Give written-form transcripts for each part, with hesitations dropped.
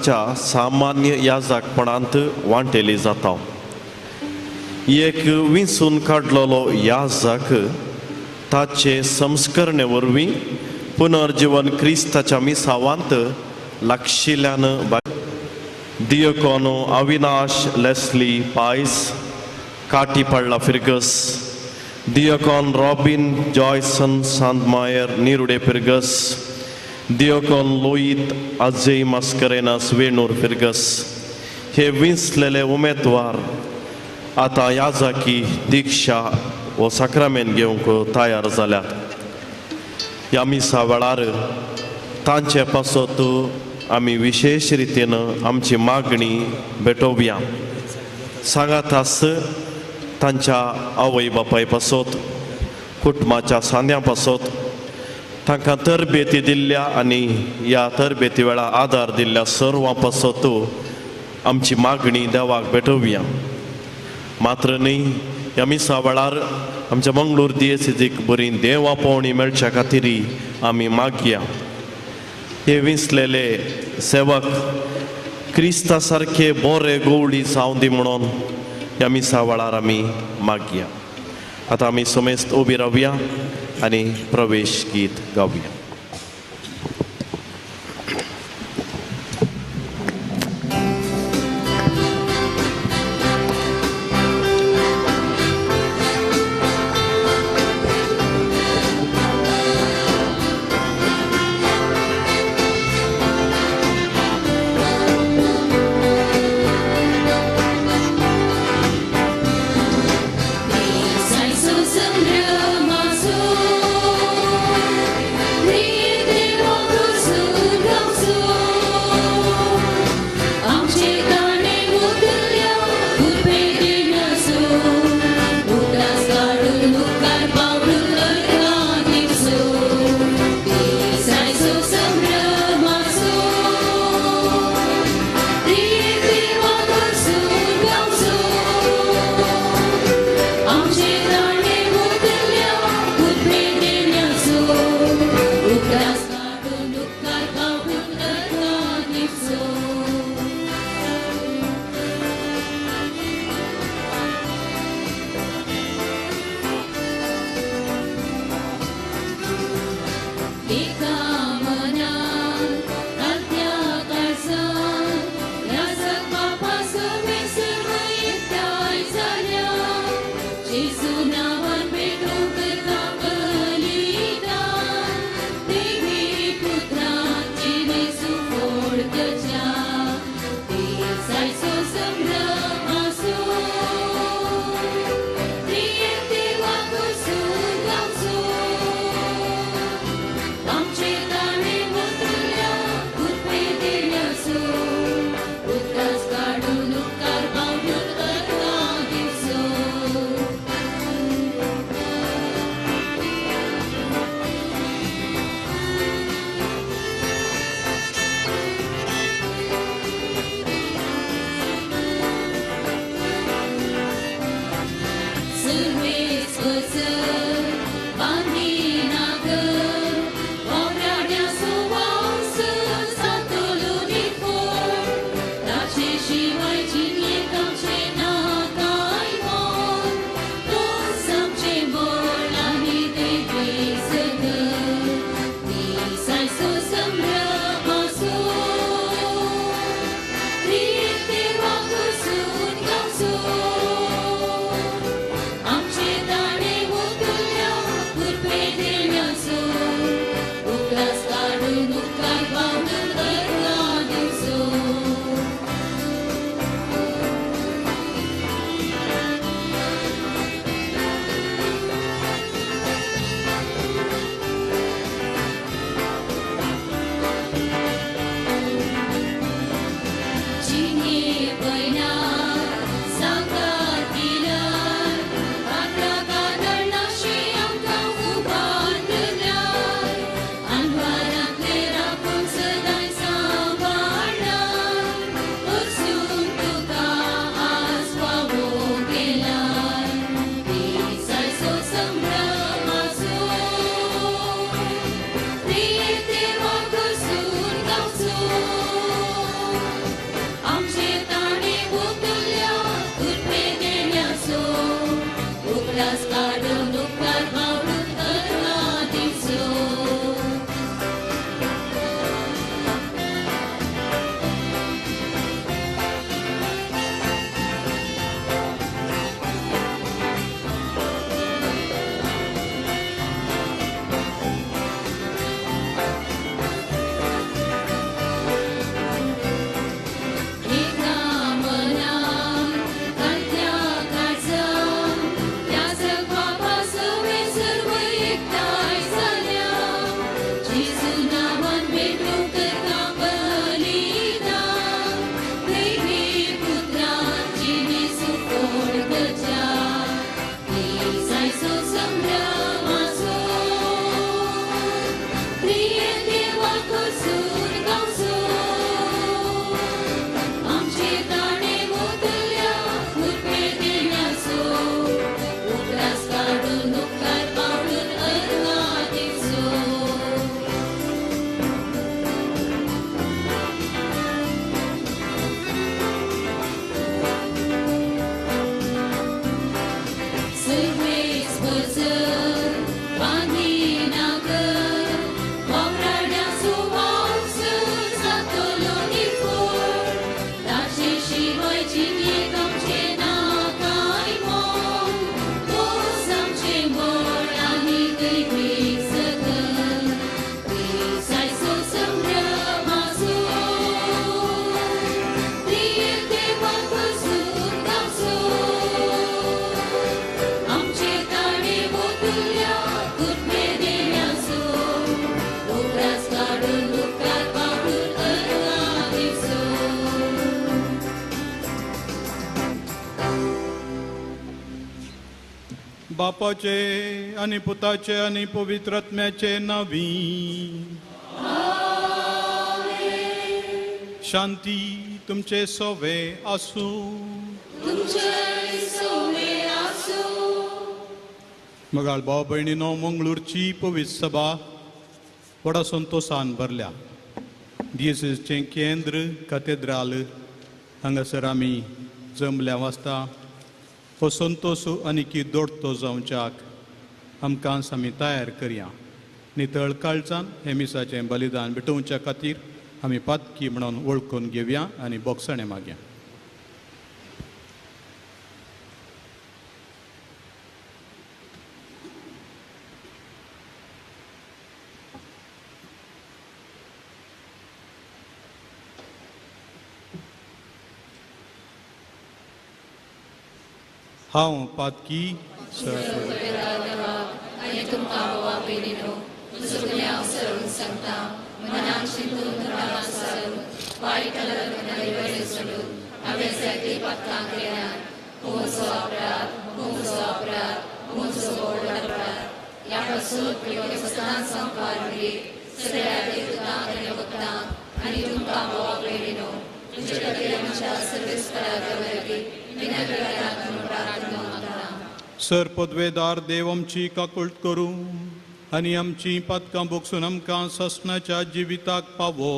सामान्य याजकपणांत वांटेली जाता. एक विंचून काडलेलो याजक ताचे संस्करणे वरवीं पुनर्जीवन क्रिस्ताच्या मिसावांत लागशिल्ल्यान दियोकोनो अविनाश लेस्ली पायस काटी पडला फिर्गस, दियोकॉन रॉबिन जॉयसन सांदमायर निरुडे फिर्गस, दियोकॉन लोईत अजय मस्करेनस वेणूर फिर्गस हे विंचलेले उमेदवार आता याजकी दीक्षा व साक्रामेंत घेवंक तयार जाल्यात. ह्या मिसा वेळार तांचे पासत आमी विशेष रितीन आमची मागणी भेटोवया. सांगात आस तांच्या आवय बापाय पासत, कुटुंबाच्या सांद्यां पासत तांकां तरबेती दिल्ल्या आनी ह्या तरबेती वेळा आदार दिल्ल्या सर्वां पासत आमची मागणी देवाक भेटोवया. मात्र न्ही ह्या मिसा वेळार आमच्या मंगळूर दियेसीक बरी देवा पावणी मेळच्या खातीर आमी मागया. हे विंचलेले सेवक क्रिस्ता सारखे बरे गवळी जावं दी म्हणून ह्या मिसा वेळार आमी मागया. आतां आमी समेस्त उबी रावया आनी प्रवेश गीत गावया. We बापाचे आणि पुताचे आणि पवित्र आत्म्याचे नावी. शांती तुमचे सोवे आसू. मगाळ भाव भयणीनो, मंगळूरची पवित्र सभा व्हडा संतोषान भरल्या. दियेसीसचें केंद्र कॅथेड्राल हांगासर आमी जमल्या वाचता. हो संतोश आनी दोडतो जावच्याक आमकां आमी तयार करया. नितळ काळजान हे मिसाचें बलिदान भेटोवच्या खातीर आमी पातकी म्हणून वळखून घेवया आनी बोगसणें मागया. हांव पातकी आनी तुमकां बोवा पयलीनो सगळ्यांक सरून सांगता. मनाक चिंतून घरांत सरून वायट आनी बरें सोडून हांवें सगळीं पातकां केल्यात. म्हजो अपराध म्हजो व्हड अपराध. ह्या पासून वेवस्थान संपार मेरेन सगळ्या देवतांक आनी भक्तांक आनी तुमकां बोवा पयलीनो तुजे खातीर आमच्या सर्वेस्पराक वरवीं विनंती म्हणून प्रार्थना मागता. सर पदवेदार देव आमची काकुळट करूं आनी आमची पातकां बोगसून आमकां ससनाच्या जिविताक पावो.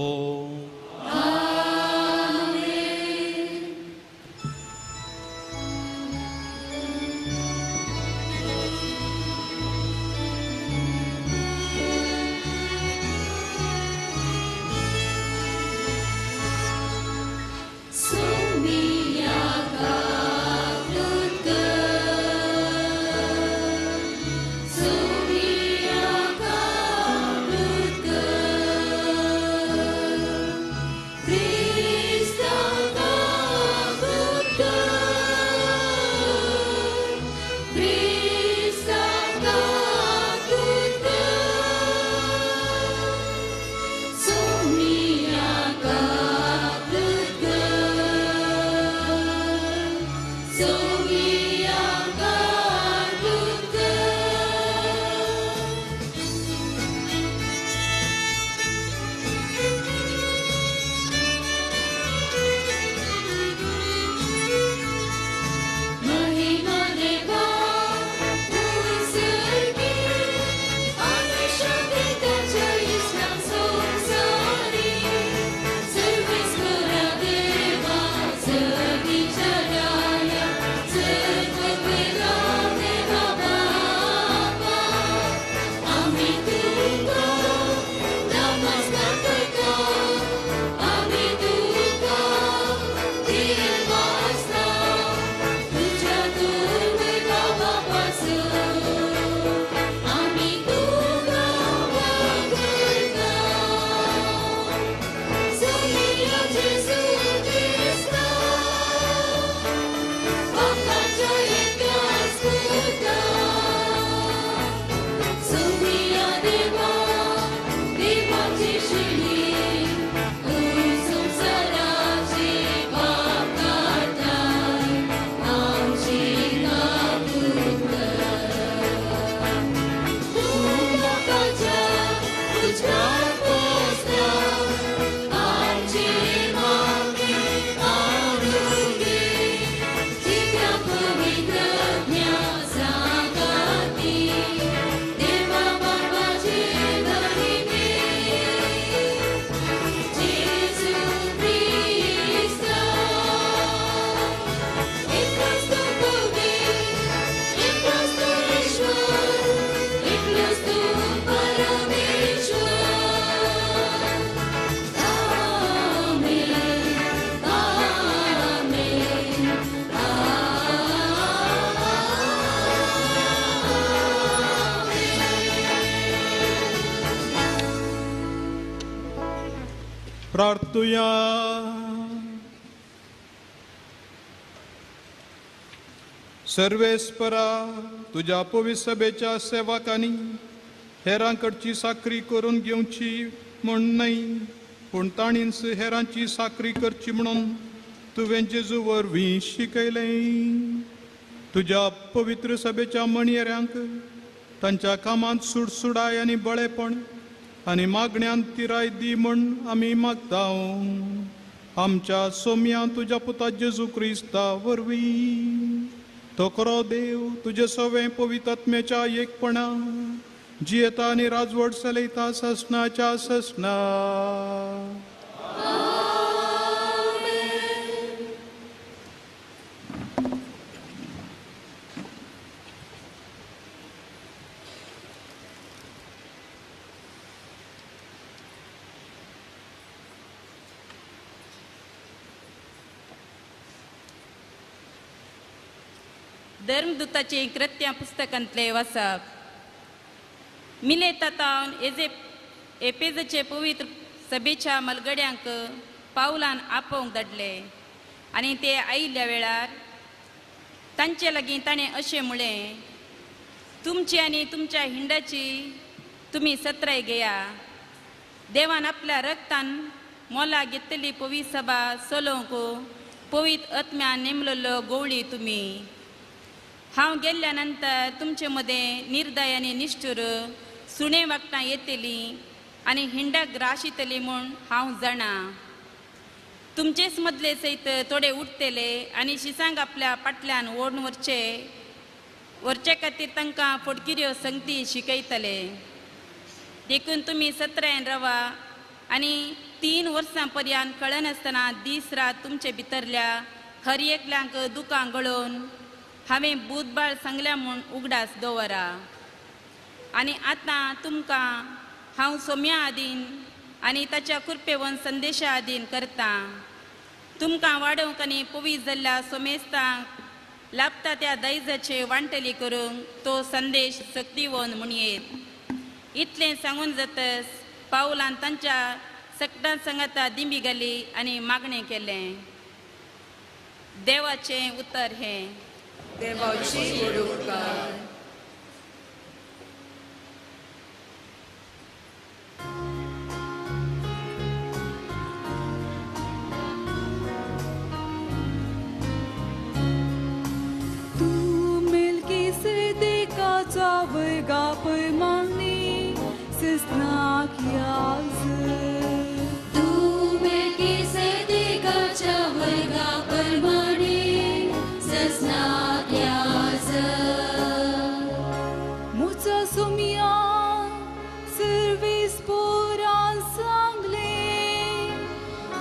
प्रार्थुया. सर्वेस्परा तुझ्या पवित्र सभेच्या सेवकांनी हेरांकडची साखरी करून घेवची म्हण न्हय, पूण ताणींच हेरांची साखरी करची म्हणून तुवें जेजू वरवीं शिकयलें. तुझ्या पवित्र सभेच्या मणियऱ्यांक तांच्या कामांत सुडसुडाय आनी बळेपण आनी मागण्यांत तिराय दी म्हण आमी मागता आमच्या सोम्या तुझ्या पुता जेजू क्रिस्ता वरवीं तो खरो देव तुझे सवे पवित्र आत्म्याच्या एकपणा जियेता आनी राजवट चलयता ससनाच्या ससना. धर्मदूताचे कृत्या पुस्तकांतले वाचप. मिलेतातावन एपेजचे पवित्र सभेच्या मलगड्यांक पावलान आपोवंक धाडले आनी ते आयिल्ल्या वेळार तांचे लागीं ताणें अशें म्हळें, तुमची आनी तुमच्या हिंडाची तुमी सत्राय घेया. देवान आपल्या रक्तान मोला घेतलेली पवित्र सभा चलोवंक पवित्र आत्म्यान नेमलेलो गवळी तुमी. हांव गेल्ल्या नंतर तुमचे मदें निर्दय आनी निश्ठूर सुणे वागटां येतली आनी हिंडाक ग्रास येतली म्हूण हांव जाणा. तुमचेच मदले सयत थोडे उठतले आनी शिसांक आपल्या फाटल्यान ओडून व्हरचे खातीर तांकां फोडकिऱ्यो संगती शिकयतले. देखून तुमी सत्रायेन रावा आनी 3 वर्सां पर्यंत कळनासतना दीस रात तुमचे भितरल्या हर एकल्यांक दुकां गळोवन हांवें बुधबाळ सांगल्या म्हूण उगडास दवरा. आनी आतां तुमकां हांव सोम्या आदीन आनी ताच्या कृपेवन संदेशा आदीन करता. तुमकां वाडोवंक आनी पवित्र जाल्ल्या सोमेस्तांक लाभता त्या दायजाचे वांटली करूंक तो संदेश सक्तीवन म्हणयेत. इतलें सांगून जातच पावलान तांच्या सकटां सांगाता दिंबी घाली आनी मागणें केलें. देवाचें उतर हें. देवाची उपकार. तू मेल्किसेदेकाचा वर्गाप्रमाणे ससनाक याज. तू मेल्किसेदेकाच्या वर्गाप्रमाणे ससनाक याज. मुचा सोमिया सर्वीस पोरां सांगले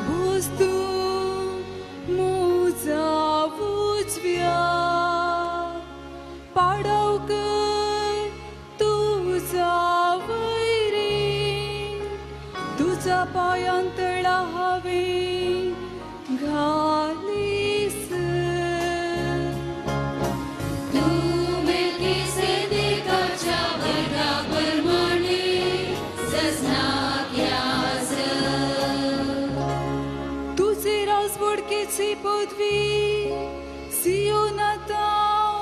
भोस्तू मुचा उजव्या पाडवकर तुझा वैरी तुझा पायांतळा हांवें घालीस. तू मेल्किसेदेकाच्या वर्गाप्रमाणे ससनाक याज. तुझे राजवडकेची पदवी सियोनातां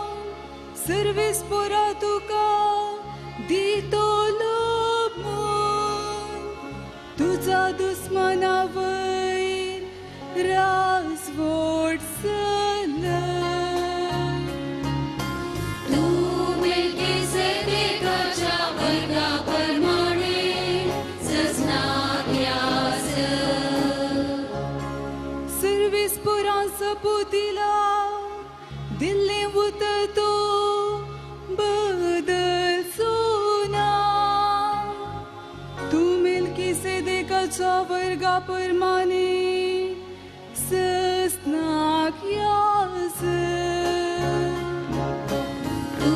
सर्वीस पोरा तुका दितलो म्हूण तुझा दुस्मना वयर राजवट चलय. तू मेल्किसेदेकाच्या वर्गाप्रमाणे ससनाक याज. सर्वीस पोरां सपुतीला दिल्ली उतर तो बदल सोना. तू मेल्किसेदेकाच्या वर्गाप्रमाणे ससनाक याज. तू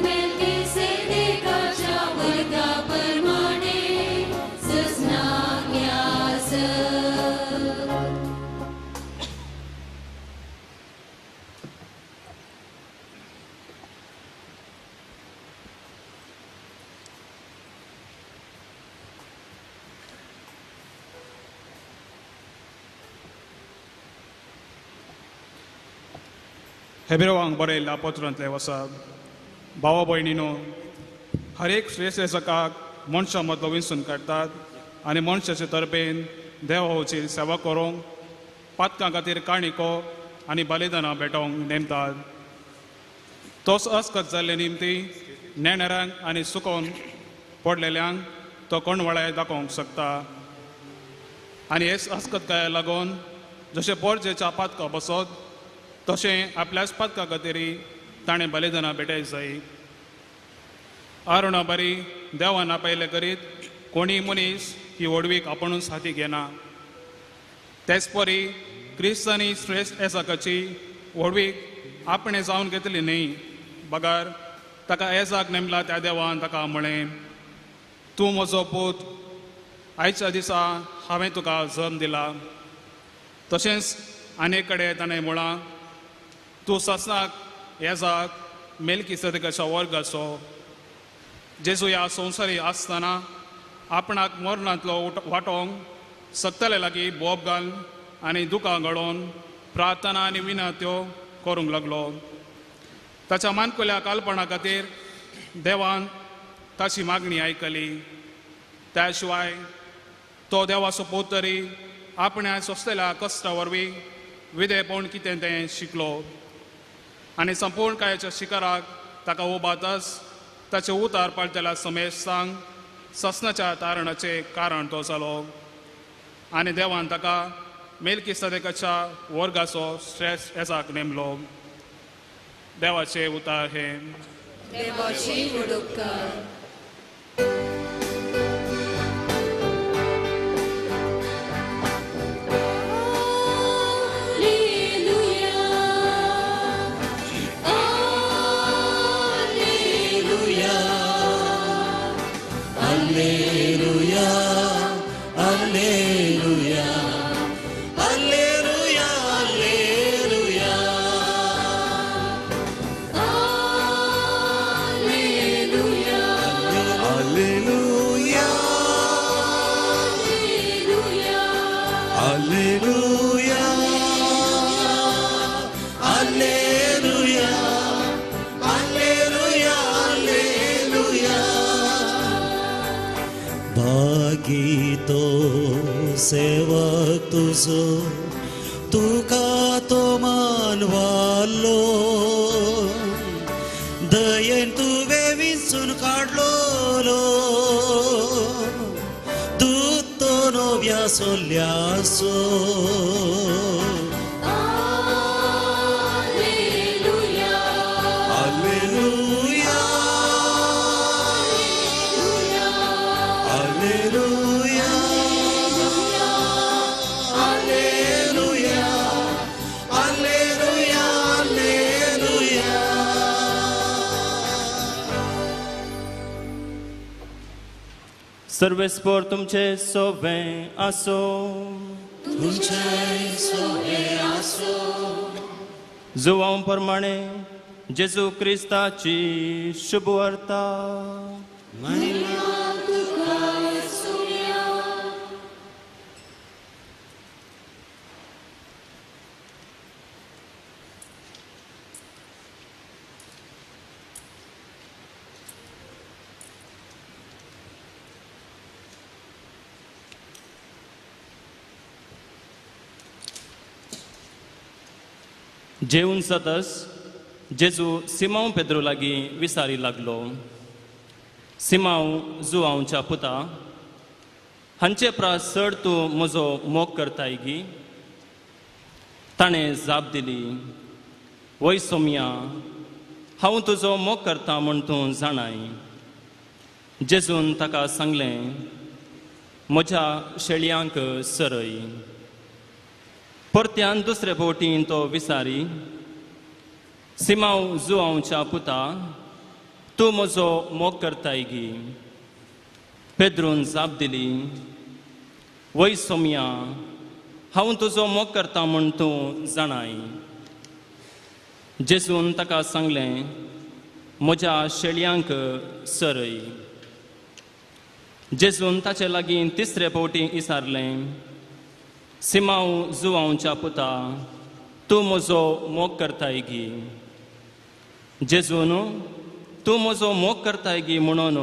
मेल्किसेदेकाच्या वर्गाप्रमाणे ससनाक याज. हेब्रेवांक बरयल्ल्या पत्रांतले वचप. भावा भयणीनो, हर एक श्रेष्ठ सकाक मनशा मदलो विंचून काडटात आनी मनशाचे तर्फेन देवाची सेवा करूंक पातकां खातीर काणिको आनी बलिदानां भेटोवंक नेमतात. तोच अस्कत जाल्ले निमती नेणाऱ्यांक आनी सुकोवन पडलेल्यांक तो कोणवळे दाखोवंक शकता. आनी हेच अस्कतकाय लागून जशें पोरजेच्या पातका बसत तशें आपल्याच पातका खातीर ताणें बलिदानां भेटय जाय. आरुणा बरी देवान आपयले करीत कोणी मनीस ही ओडवीक आपुणूच हाती घेना. तेच परी क्रिस्तांनी श्रेष्ठ एजाकाची ओडवीक आपणे जावन घेतली न्ही, बगार ताका एजाक नेमला त्या देवान ताका म्हळें, तूं म्हजो पूत, आयच्या दिसा हांवें तुका जल्म दिला. तशेंच आनी कडेन ताणें म्हळां, तूं सस्नाक एजाक मेल्किसेदेकाच्या वर्गाचो. जेजू ह्या संवसारी आसतना आपणाक मरणांतलो वांटोवंक सक्तले लागीं बोब घाल आनी दुकां घडोवन प्रार्थना आनी विनत्यो करूंक लागलो. ताच्या मानकुल्या कालपणा खातीर देवान ताची मागणी आयकली. त्या शिवाय तो देवाचो पूत तरी आपणा सोंसलेल्या कश्टा वरवीं विधेयपण कितें तें शिकलो आनी संपूर्ण कायाच्या शिखराक ताका उबातच ताचे उतार पाळटल्या समेस्तांक ससनाच्या तारणाचें कारण तो जालो. आनी देवान ताका मेल्किसेदेकाच्या वर्गाचो श्रेष्ठ एजाक नेमलो. देवाचे उतार हे. देवाची उडूक कर. भागीतो सेवक तुजो तुका तो मानवालो. दयेन तुवें विंचून काडलोलो दूत तो नव्या सोल्याचो. सर्वेस्पोर तुमचे सोवे आसो. जुवां प्रमाणे जेजू क्रिस्ताची शुभ वार्ता. जेवून जातच जेजू सिमांव पेद्रो लागीं विचारी लागलो, सिमांव जुआंवच्या पुता, हांचे प्रास चड तूं म्हजो मोग करताय गी. ताणें जाप दिली, वय सोम्या, हांव तुजो मोग करता म्हूण तूं जाणाय. जेजून ताका सांगलें, म्हज्या शेळयांक सरय. परत्यान दुसरे फावटीन तो विचारी, सिमांव जुआंवच्या पुता, तूं म्हजो मोग करताय गी. पेद्रून जाप दिली, वय सोम्या, हांव तुजो मोग करता म्हूण तूं जाणाय. जेजून ताका सांगलें, म्हज्या शेळयांक सरय. जेजून ताचे लागीं तिसरे फावटी विचारलें, सिमांव जुआंवच्या पुता, तूं म्हजो मोग करताय गी. जेजून तूं म्हजो मोग करताय गी म्हणून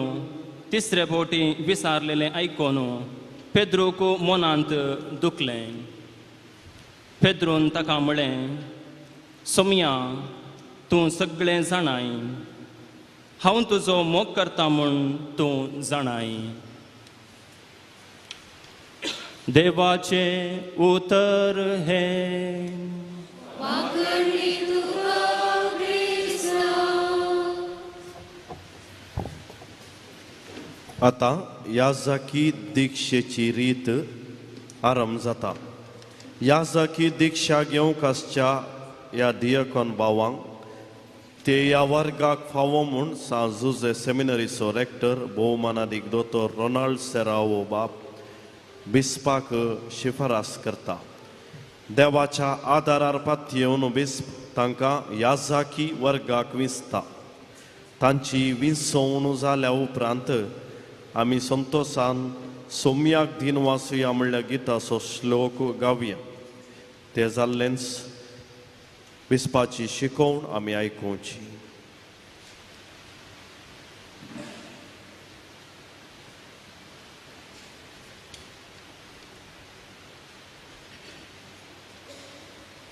तिसरे फावटी विचारलेलें आयकून पेद्रूक मनांत दुखलें. पेद्रून ताका म्हळें, सोम्या, तूं सगळें जाणाय. हांव तुजो मोग करता म्हूण तूं जाणाय. देवाचे उतर हे आता याजकी दिक्षेची रीत आरंभ जाता. याजकी दिक्षा घेवंक आसच्या ह्या दियकॉन भावांक ते ह्या वर्गाक फावो म्हूण सांजुजे सेमिनरीचो रेक्टर भोवमानादीक दोतोर रोनाल्ड सेरावो बाप बिस्पाक शिफारस करता. देवाच्या आदारार पातयेवन बिस्प तांकां याजकी वर्गाक विंचता. तांची विंचवण जाल्या उपरांत आमी संतोशान सोम्याक दिन वाचुया म्हणल्या गिताचो श्लोक गावया. ते जाल्लेंच बिस्पाची शिकोवण आमी आयकुची.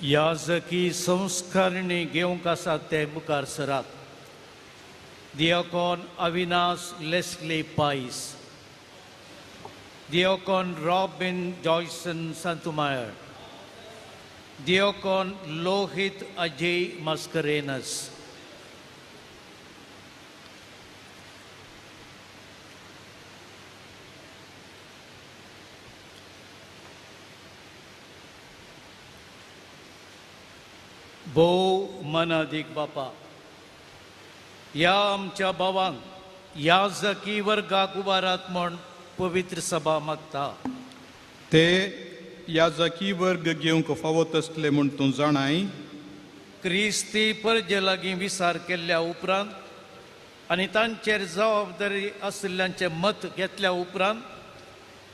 याजकी संस्कारणी घेवंक आसा ते मुखार सरात. दियाकोन Avinash Leslie Pius, deacon Robin Joyson Santumayor, deacon Lohit Ajay Mascarenhas, भोव मनादीक बापा, ह्या आमच्या भावांक याजकी वर्गाक उबारात म्हूण पवित्र सभा मागता. ते याजकी वर्ग घेवंक फावत असले म्हूण तूं जाणाय. क्रिस्ती परजे लागीं विचार केल्ल्या उपरांत आनी तांचेर जबाबदारी आशिल्ल्यांचे मत घेतल्या उपरांत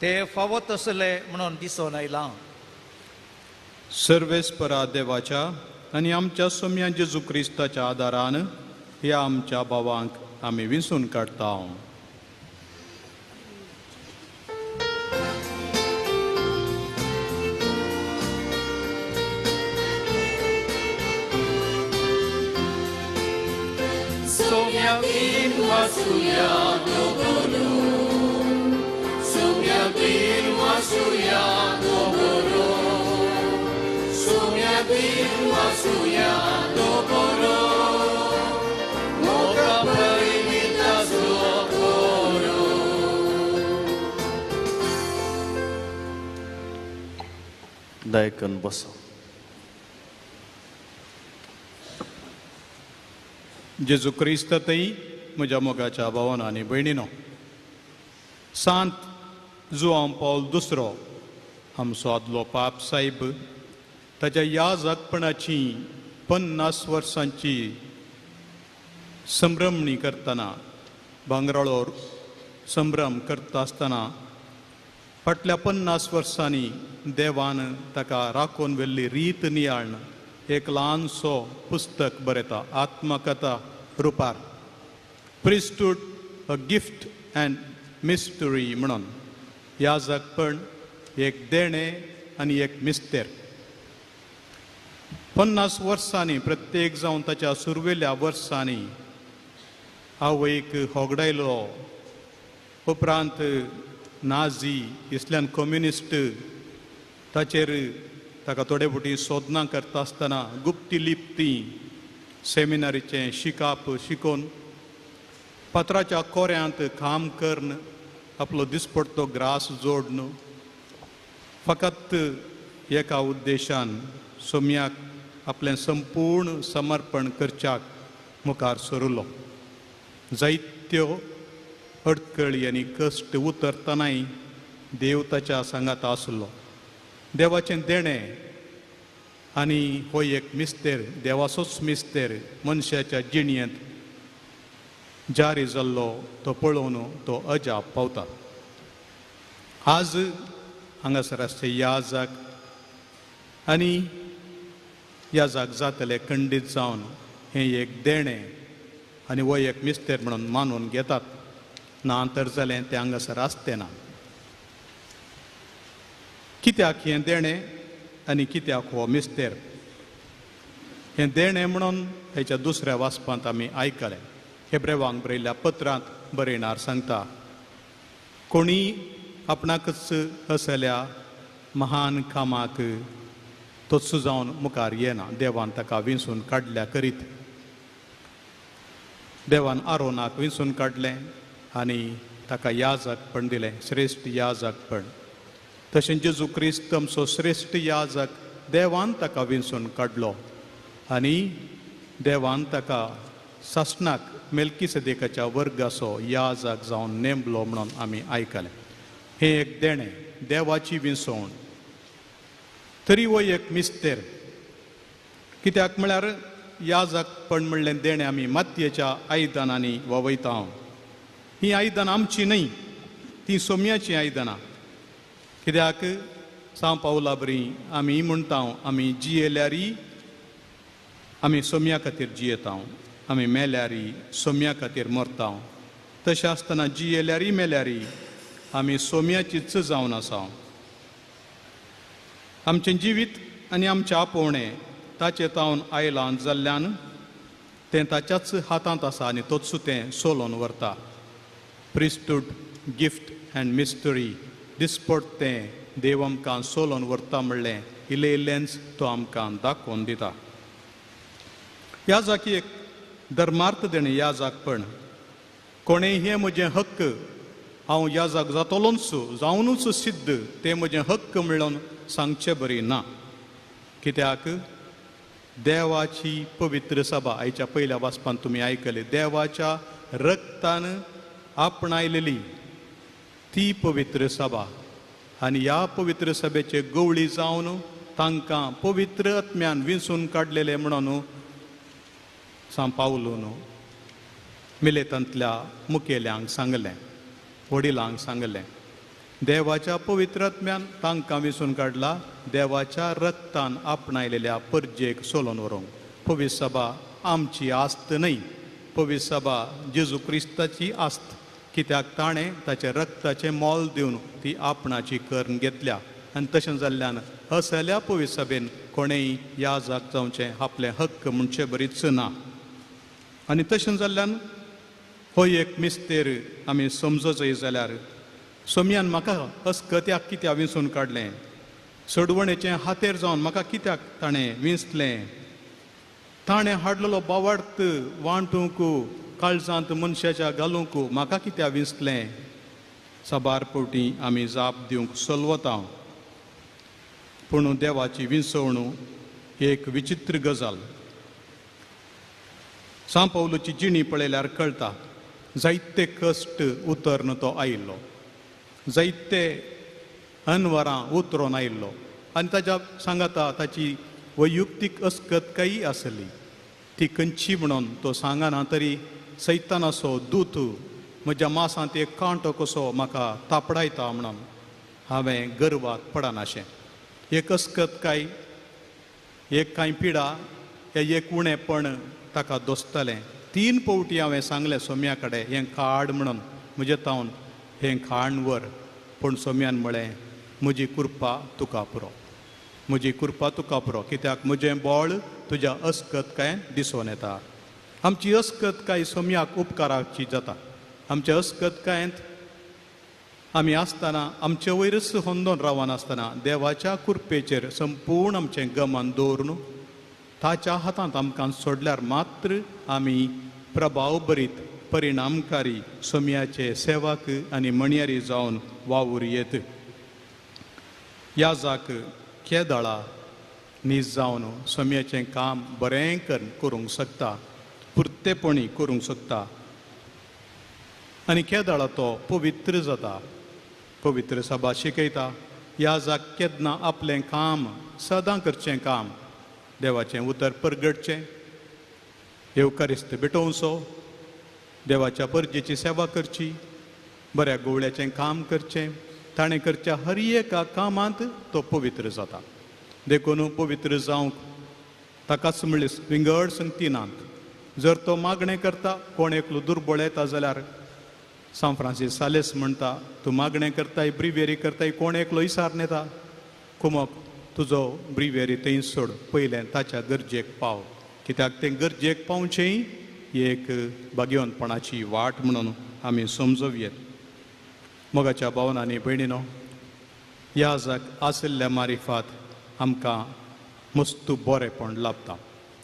ते फावत असले म्हणून दिसून आयलां. सर्वेस्परा देवाच्या आनी आमच्या सोम्या जेजू क्रिस्ताच्या आदारान ह्या आमच्या भावांक आमी विंचून काडटा. सोम्याकीन वाचुया तो बरो, सोम्याकीन वाचुया तो बरो, सोम्याकीन वाचुया तो बरो. दायकन बसो. जेजू क्रिस्तातय म्हज्या मोगाच्या भावांनो आनी भयणीनो, सांत जुआंव पौल दुसरो आमचो आदलो पाप साहेब ताच्या याजकपणाची 50 वर्सांची संभ्रमणी करतना, भांगराळो संभ्रम करता आसतना फाटल्या 50 वर्सांनी देवान ताका राखून व्हेल्ली रीत नियाळन एक ल्हानसो पुस्तक बरयता आत्मकथा रुपार. प्रिस्टूड अ गिफ्ट अँड मिस्टरी म्हणून. याजकपण एक देणें आनी एक मिस्तेर. 50 वर्सांनी प्रत्येक जावन ताच्या सुरवेल्या वर्सांनी आवयक होगडायलो. उपरांत नाझी इस्लाम कम्युनिस्ट ताचेर ताका थोडे फावटी सोदनां करता आसतना गुप्ती लिप्ती सेमिनारीचें शिकाप शिकोवन पत्राच्या कोऱ्यांत काम करन आपलो दिसपडतो ग्रास जोडन फकत एका उद्देशान सोम्याक आपलें संपूर्ण समर्पण करच्याक मुखार सरुलो. जायत्यो अडकळी आनी कश्ट उतरतनाय देव ताच्या सांगात आसलो. देवाचें देणें आनी हो एक मिस्तेर, देवाचोच मिस्तेर मनशाच्या जिणयेंत जारी जाल्लो तो पळोवन तो अजाप पावता. आज हांगासर आसचे याजक आनी याजक जातले खंडीत जावन हें एक देणें आनी हो एक मिस्तेर म्हणून मानून घेतात. ना तर जालें तें हांगासर आसतें ना. कित्याक हें देणें आनी कित्याक हो मिस्तेर? हें देणें म्हणून हेच्या दुसऱ्या वाचपांत आमी आयकलें. हेब्रेवांक बरयल्ल्या पत्रांत बरयणार सांगता, कोणी आपणाकच असल्या महान कामाक तो सुजावन मुखार येना. देवान ताका विंचून काडल्या करीत. देवान आरोनाक विंचून काडलें आनी ताका याजकपण दिलें, श्रेश्ठ याजकपण. तशें जेजू क्रिस्त आमचो श्रेश्ठ याजक, देवान ताका विंचून काडलो आनी देवान ताका सासणाक मेल्किसेदेकाच्या वर्गाचो याजक जावन नेमलो म्हणून आमी आयकलें. हें एक देणें, देवाची विंचोवण. तरी हो एक मिस्तेर. कित्याक म्हळ्यार याजकपण म्हणलें देणें आमी मातयेच्या आयदनांनी ववयता. ही आयदनां आमची न्हय, ती सोम्याची आयदनां. कित्याक सांव पावला बरी आमी म्हणटा, आमी जियेल्यारी आमी सोम्या खातीर जियेता, आमी मेल्यारी सोम्या खातीर मरता. तशें आसतना जियेल्यारी मेल्यारी आमी सोम्याचीच जावन आसा. आमचें जिवीत आनी आमचें आपोवणें ताचे तावन आयलां जाल्ल्यान तें ताच्याच हातांत आसा आनी तोच तें सोलोवन व्हरता. प्रिस्टूड, गिफ्ट एंड मिस्टरी दिसपट तें देव आमकां सोलोवन व्हरता म्हणलें इल्लें इल्लेंच तो आमकां दाखोवन दिता. याजकी एक धर्मार्थ देणें याजकपण. कोणेय हें म्हजें हक्क, हांव याजक जातलोच जावनूच सिद्ध, तें म्हजें हक्क म्हणून सांगचें बरी ना. कित्याक देवाची पवित्र सभा, आयच्या पयल्या वाचपांत तुमी आयकले, देवाच्या रक्तान आपणायलेली ती पवित्र सभा. आनी ह्या पवित्र सभेचे गवळी जावन तांकां पवित्र आत्म्यान विंचून काडलेले म्हणून सांव पावलून मिलेतांतल्या मुखेल्यांक सांगलें, वडिलांक सांगलें. देवाच्या पवित्र आत्म्यान तांकां विंचून काडला, देवाच्या रक्तान आपणायलेल्या परजेक सोलोवन व्हरूंक. पवित्र सभा आमची आस्त न्हय, पवित्र सभा जेजू क्रिस्ताची आस्त. कित्याक ताणें ताचे रक्ताचें मोल दिवन ती आपणाची करून घेतल्या. आनी तशें जाल्ल्यान असल्या पवित्र सभेन कोणेय याजक जावचें आपलें हक्क म्हणचे बरीच ना. आनी तशें जाल्ल्यान हो एक मिस्तेर आमी समजोचय जाल्यार सोम्यान म्हाका अस्कत्याक कित्याक विंचून काडलें, सडवणेचें हातेर जावन म्हाका कित्याक ताणें विंचलें, ताणें हाडलेलो बावार्थ वांटूंक काळजांत मनशाच्या घालूंक म्हाका कित्याक विंचलें. सबार पोटी आमी जाप दिवंक सलवता. पूण देवाची विंचवण एक विचित्र गजाल. सांव पावलोची जिणी पळयल्यार कळटा, जायते कश्ट उतरन तो आयिल्लो, जायते अनवरां उतरोन आयिल्लो. आनी ताच्या सांगाता ताची वैयक्तीक अस्कतकाय आसली. ती खंयची म्हणून तो सांगना, तरी सैतानाचो दूत म्हज्या मासांत एक कांटो कसो म्हाका तापडायता म्हणून हांवें गर्वाक पडनाशें. एक अस्कतकाय, एक कांय पिडा, हें एक उणेपण ताका दोस्तलें. 3 फावटी हांवें सांगलें सोम्या कडेन हें काड म्हणून, म्हजे तावन हें खाण व्हर. पूण सोम्यान म्हळें म्हजी कृपा तुका पुरो, म्हजी कृपा तुका पुरो. कित्याक म्हजें बळ तुज्या अस्कतकायेन दिसून येता. आमची अस्कतकाय सोम्याक उपकाराची जाता. आमच्या अस्कतकायेंत आमी आसतना आमचे वयरच होंदोन रावनासतना देवाच्या कृपेचेर संपूर्ण आमचें गमन दवरून ताच्या हातांत आमकां सोडल्यार मात्र आमी प्रभाव बरीत परिणामकारी सोम्याचे सेवक आनी मणयारी जावन वावूर येत. याजक केदाळा नीज जावन सोम्याचें काम बरें करूंक शकता, पुर्तेपणी करूंक शकता. आनी केदाळा तो पवित्र जाता. पवित्र सभा शिकयता, याजक केदना आपलें काम सदां करचें काम, देवाचें उतर परगडचें, येवकारिस्त भेटोवचो, देवाच्या परजेची सेवा करची, बऱ्या गवळ्याचें काम करचें. ताणें करच्या हर एका कामांत तो पवित्र जाता. देखून पवित्र जावंक ताकाच म्हणले विंगड संगतीनांत. जर तो मागणें करता, कोण एकलो दुर्बळ येता जाल्यार सांव फ्रांसीस सालेस म्हणटा, तूं मागणें करताय, ब्रिवेरी करताय, कोण एकलो इसार नेता, कुमक तुजो ब्रिवेरी थंय सोड, पयलें ताच्या गरजेक पाव. कित्याक तें गरजेक पावचें ही एक भाग्यवंतपणाची वाट म्हणून आमी समजोवयेत. मोगाच्या भावन आनी भयणीनो, ह्या जाग आशिल्ल्या मारिफात आमकां मस्त बरेपण लाभता.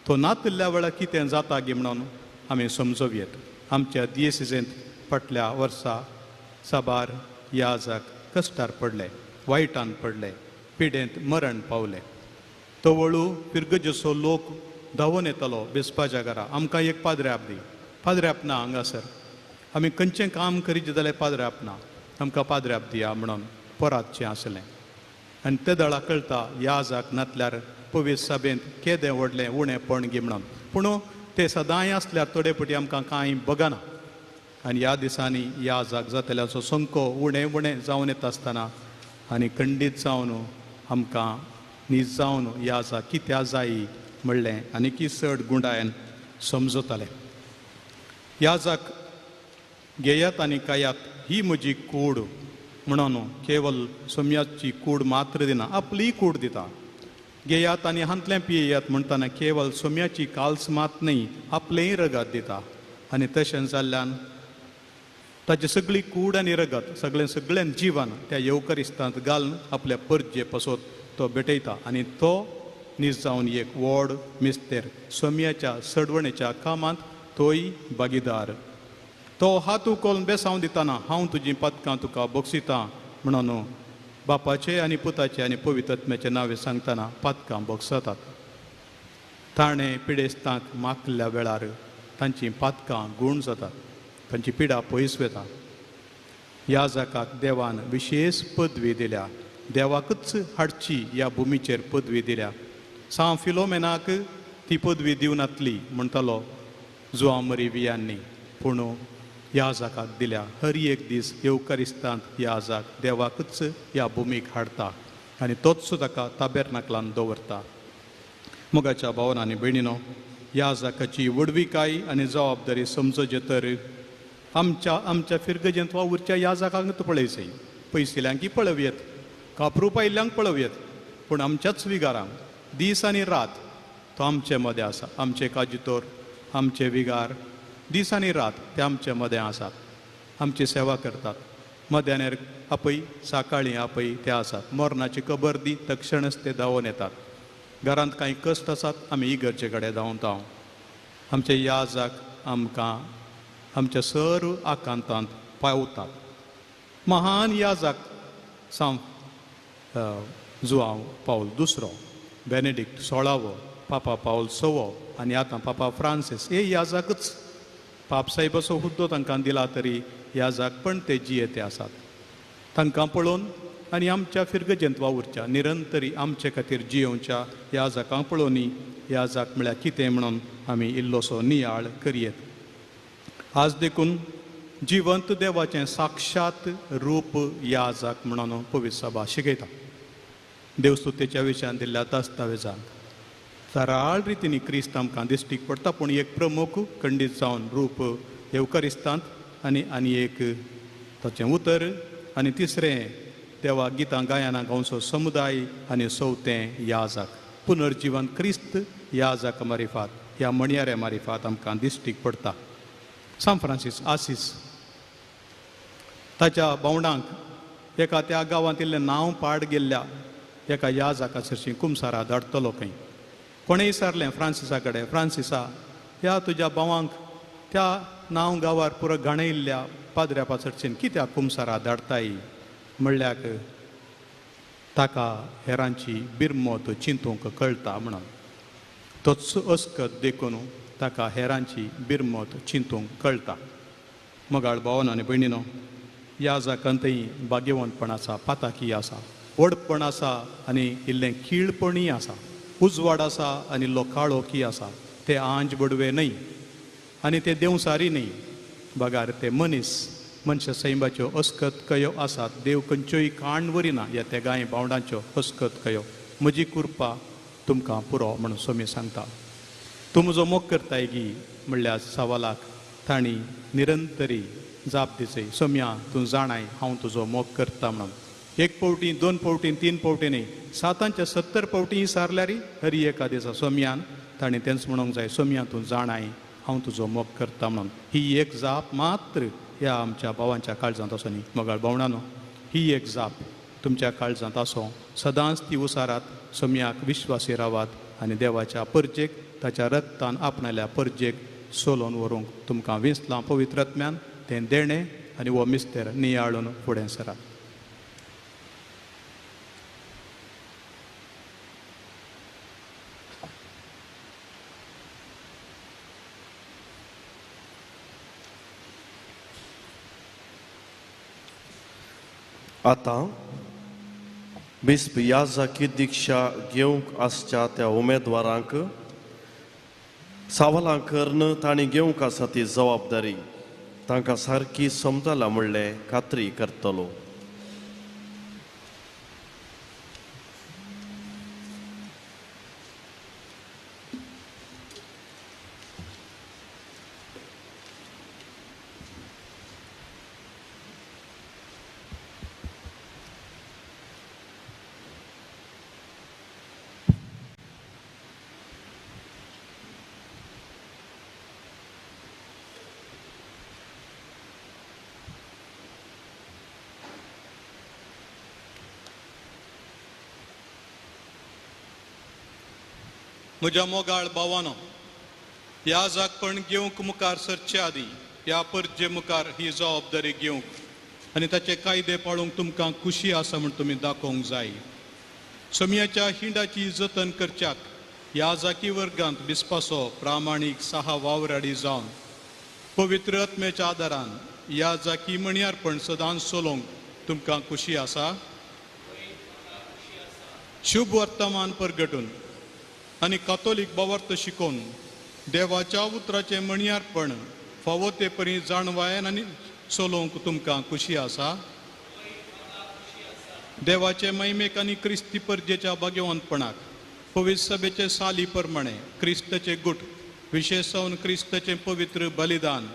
तो नातिल्ल्या वेळार कितें जाता गे म्हणून आमी समजोवयेत. आमच्या दियेसीजेंत फाटल्या वर्सा साबार ह्या जाग कश्टार पडले, वायटान पडले, पिडेंत मरण पावले. तो वळू पिर्गजसो लोक धांवून येतालो बेसपाच्या घरा, आमकां एक पाद्र्याप दी. पाद्र्याप ना हांगासर, आमी खंयचें काम करीत जाल्यार पाद्र्याप ना, आमकां पाद्र्याप दिया म्हणून पोरातचें आसलें. आनी ते दळा कळटा ह्या जाग नातल्यार पवीस सभेंत केदें व्हडलें उणें पण गे म्हणून. पूण ते सदांय आसल्यार थोडे पटी आमकां कांय बगना. आनी ह्या दिसांनी ह्या जाग जातल्याचो संको उणें उणें जावन येता आसतना आनी खंडीत जावन आमकां न्हीज जावन ह्या जाग कित्या जायी म्हणलें आनी की चड गुंडायन समजतालें. ह्या जाग घेयात आनी कायात ही म्हजी कूड म्हणून केवल सोम्याची कूड मात्र दिना, आपली कूड दिता. घेयात आनी हांतलें पियेयात म्हणटाना केवल सोम्याची काल्स मात न्ही, आपलेंय रगत दिता. आनी तशें जाल्ल्यान ताची सगळी कूड आनी रगत सगळें जिवन त्या येवकरिस्तांत घालून आपल्या परजे पासत तो भेटयता. आनी तो न्हीज जावन एक व्हड मिस्तेर सोम्याच्या सडवणेच्या कामांत तोय भागीदार. तो हात उखलून बेसांव दितना हांव तुजीं पदकां तुका बक्षितां म्हणून बापाचे आनी पुताचे आनी पवित्र आत्म्याचे नांवे सांगतना पदकां बक्षतात. ताणें पिडेस्तांक मागल्या वेळार तांचीं पदकां गूण जातात, तांची पिडा पयस वता. ह्या जाकाक देवान विशेश पदवी दिल्या, देवाकच हाडची ह्या भुमीचेर पदवी दिल्या. सांव फिलोमेनाक ती पदवी दिवनातली म्हणटालो जुआंव मरी वियांनी, पूण ह्या जाकाक दिल्या. हर एक दीस येवकरिस्तांत ह्या जाक देवाकच ह्या भुमीक हाडटा आनी तोच ताका ताबेर्नाकलान दवरता. मोगाच्या भावन आनी भयणीनो, ह्या जाकाची वडविकाय आनी जबाबदारी समजचे तर आमच्या फिरगजेंत वा उरच्या ह्या जाकाक पळयचय. पयसिल्यांकी पळोवयेत, कापरू पायिल्ल्यांक पळोवयेत, पूण आमच्याच विगारांक दीस आनी रात तो आमचे मदें आसा. आमचे काजितोर, आमचे विगार दीस आनी रात ते आमचे मदें आसात, आमची सेवा करतात. मध्यानेर आपय, सकाळीं आपय ते आसात. मरणाची खबर दी तक्षणच ते धांवून येतात. घरांत कांय कश्ट आसात, आमी इगर्जे कडेन धांवता. आमचे ह्या जाग आमकां आमच्या सर्व आकांतांत पावतात. महान ह्या जाग सांव जुआंव पावल दुसरो, बेनेडिक्ट 16वो, पापा पावल 6वो आनी आतां पापा फ्रांसीस हे ह्या जागच पापसाहेबाचो हुद्दो तांकां दिला तरी ह्या जाग पण ते जियेते आसात. तांकां पळोवन आनी आमच्या फिरगजेंत वावुरच्या निरंतरी आमचे खातीर जियोवच्या ह्या जाकां पळोवनी ह्या जाग म्हळ्यार कितें म्हणून आमी इल्लोसो नियाळ करयेत. आज देखून जिवंत देवाचें साक्षात रूप ह्या जाग म्हणून पवित्र सभा शिकयता. देवस्तुतेच्या विशयान दिल्ल्या दस्तावेजांत सराळ रितीन क्रिस्त आमकां दिश्टीक पडटा, पूण एक प्रमुख खंडीत जावन रूप येवकरिस्तांत आनी एक ताचें उतर आनी तिसरें देवा गितां गायनां गावचो समुदाय आनी चवथें ह्या जाग पुनर्जीवन क्रिस्त ह्या जाग मारिफात ह्या म्हणयाऱ्या मारिफात आमकां दिश्टीक पडटा. सान फ्रांसीस आसीस ताच्या भावंडांक एका त्या गांवांत इल्लें नांव पाड गेल्ल्या एका ह्या जागासरशीं कुमसारा धाडटलो खंय. कोणें विचारलें फ्रांसिसा कडेन, फ्रांसिसा ह्या तुज्या भावांक त्या नांव गांवार पुरो घाणयिल्ल्या पाद्र्यापासरच्यान कित्याक कुमसारा धाडटाय म्हणल्याक ताका हेरांची बिरमत चिंतूंक कळटा म्हणून. तोच अस्कत देखून ताका हेरांची बिरमत चिंतूंक कळटा. मोगाळ भावन आनी भयणीनो, ह्या जाकांतय भाग्यवंतपणाचा पाताकी आसा, व्हडपण आसा आनी इल्लें खीळपणीय आसा, उजवाड आसा आनी लोकाळोकी आसा. ते आंज बडवे न्हय आनी ते देवसारी न्हय, बगार ते मनशा सैमाच्यो अस्कत कयो आसात. देव खंयच्योय काण वरिना ह्या त्या गाय भावंडांच्यो अस्कत कयो. म्हजी कृपा तुमकां पुरो म्हणून सोमी सांगता. तूं म्हजो मोग करताय गी म्हणल्यार सवालाक तांणी निरंतरी जाप दिचय. सोम्या तूं जाणाय हांव तुजो मोग करता म्हणून. 1 पावटी 2 पावटी 3 पावटी न्ही 70 पावटी सारल्यार हरी एकादेसा सोम्यान ताणें तेंच म्हणूंक जाय सोम्या तूं जाणाय हांव तुजो मोग करता म्हणून ही एक जाप मात्र ह्या आमच्या भावांच्या काळजांत आसो न्ही मोगाळ भावणानो ही एक जाप तुमच्या काळजांत आसो सदांच ती उसारात सोम्याक विश्वासी रावात आनी देवाच्या परजेक ताच्या रक्तान आपणाल्या परजेक सोलोवन व्हरूंक तुमकां विसलां पवित्रात्म्यान तें देणें आनी हो मिस्तेर नियाळून फुडें सरात. आतां बिस्प याजाकी दिक्षा घेवंक आसच्या त्या उमेदवारांक सावलां करून तांणी घेवंक आसा ती जबाबदारी तांकां सारकी समजला म्हणलें खात्री करतलो. म्हज्या मोगाळ भावानो ह्या जागपण घेवंक मुखार सरचे आदी ह्या परजे मुखार ही जबाबदारी घेवंक आनी ताचे कायदे पाळूंक तुमकां खुशी आसा म्हूण तुमी दाखोवंक जाय. सोम्याच्या हिंडाची जतन करच्याक ह्या जाकी वर्गांत बिस्पाचो प्रामाणीक साहा वावराडी जावन पवित्र आत्म्याच्या आदारान ह्या जाकी मणयारपण सदांच चलोवंक तुमकां खुशी आसा. शुभ वर्तमान परगटून आनी कातोलीक बावार्थ शिकोवन देवाच्या उतराचें मणयारपण फावो ते परी जाणवायन आनी चलोवंक तुमकां खुशी आसा. देवाचे महिमेक आनी क्रिस्ती परजेच्या भाग्यवंतपणाक पवित्र सभेचे साली प्रमाणे क्रिस्ताचे गुट विशेष जावन क्रिस्ताचें पवित्र बलिदान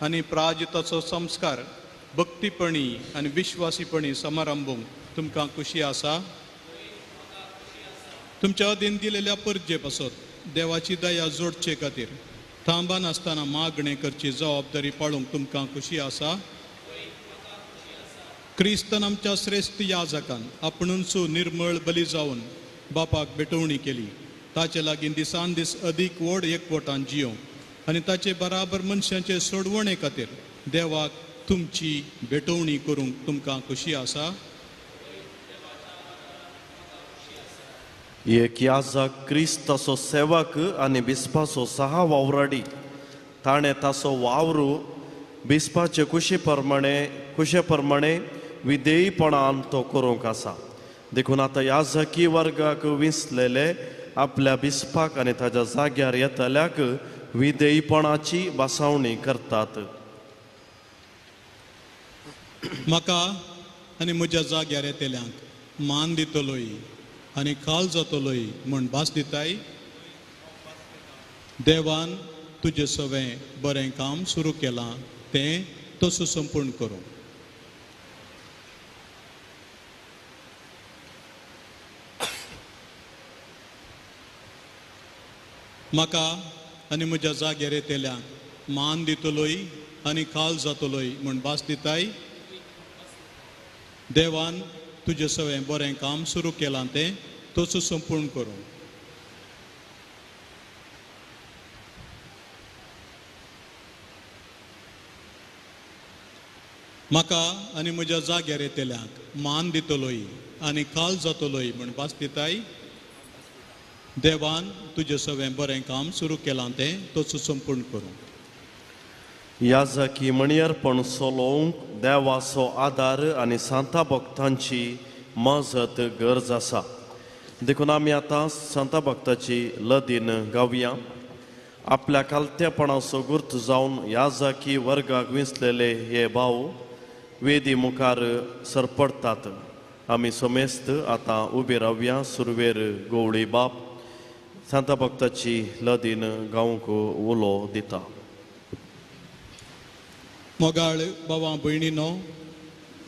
आनी प्राजिताचो संस्कार भक्तीपणी आनी विश्वासीपणी समारंभूंक तुमकां खुशी आसा. तुमच्या अधीन दिलेल्या परजे पासत देवाची दया जोडचे खातीर थांबा नासतना मागणे करची जबाबदारी पाळूंक तुमकां खुशी आसा. क्रिस्तान आमच्या श्रेष्ठ याजकान आपणूच निर्मळ बली जावन बापाक भेटवणी केली. ताचे लागीं दिसान दीस अदीक व्हड एकवटान जियोंक आनी ताचे बराबर मनशांचे सोडवणे खातीर देवाक तुमची भेटवणी करूंक तुमकां खुशी आसा. एक याजक क्रिस्ताचो सेवक आनी बिस्पाचो साहा वावराडी ताणें ताचो वावरू बिस्पाचे कुशे प्रमाणे विधेयपणान तो करूंक आसा. देखून आतां याजकी वर्गाक विसलेले आपल्या बिस्पाक आनी ताच्या जाग्यार येतल्याक विधेयपणाची बासावणी करतात. म्हाका आनी म्हज्या जाग्यार येतल्यांक मान दितलोय आनी खाल जातलोय म्हूण भास दिताय. देवान तुजें सगळें बरें काम सुरू केलां तें तसो संपूर्ण करूं. म्हाका आनी म्हज्या जाग्यार येतल्यांक मान दितलोय आनी खाल जातलोय म्हूण भास दिताय. देवान तुजें सगळें बरें काम सुरू केलां तें तसो संपूर्ण करूं. म्हाका आनी म्हज्या जाग्यार येतल्यांक मान दितलोय आनी खाल जातलोय म्हूण भास दिताय. देवान तुजें सगळें बरें काम सुरू केलां तें तसो संपूर्ण करूं. याजकी मणयारपण चलोवंक देवाचो आदार आनी सांता भक्तांची मजत गरज आसा. देखून आमी आतां सांता भक्ताची लदीन गावया. आपल्या कालतेपणाचो गुर्त जावन याजकी वर्गाक विसलेले हे भाव वेदी मुखार सरपडतात. आमी समेस्त आतां उबे रावया. सुरवेर गवळी बाप सांता भक्ताची लदीन गावंक उलो दिता. मोगाळ भावां भयणीनो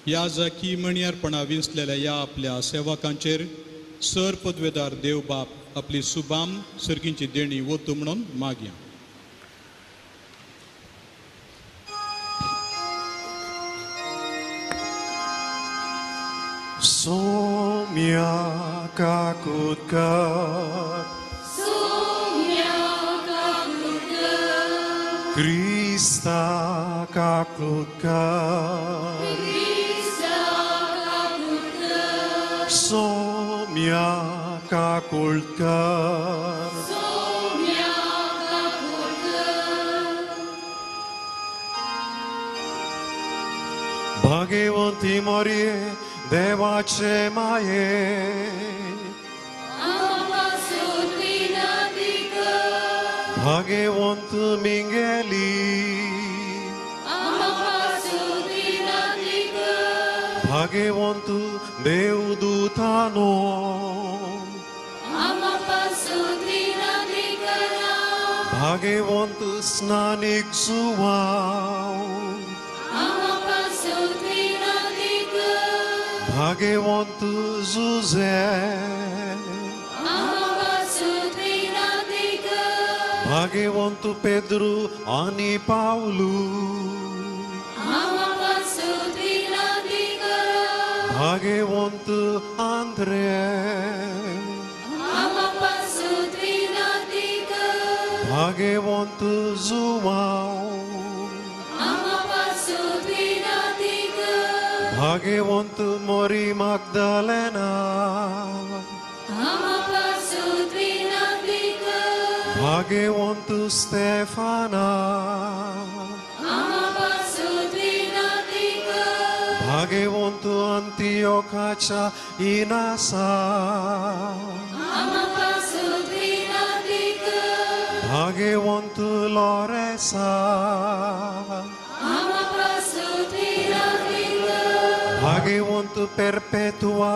याजकी मणी अर्पणा विंचलेल्या या आपल्या सेवकांचेर सर पदवेदार देवबाप आपली सुबाम सर्गींची देणी वतू म्हणून मागया. Somia kakutkar, Krista kakutkar, Somia kakutkar, Bhagavati Marie, देवाचे माये भाग्यवंत मिंगेली भाग्यवंत देवदूतानो भाग्यवंत स्नानिक सुवाव भाग्यवंत जुझे भाग्यवंत पेद्रू आणि पावलू भाग्यवंत आंद्रे भाग्यवंत जुवाव भाग्यवंत मोरी magdalena भाग्यवंत स्टेफाना भाग्यवंत अंतियोखाच्या इनासा भाग्यवंत लोरेसा भाग्यवंत perpetua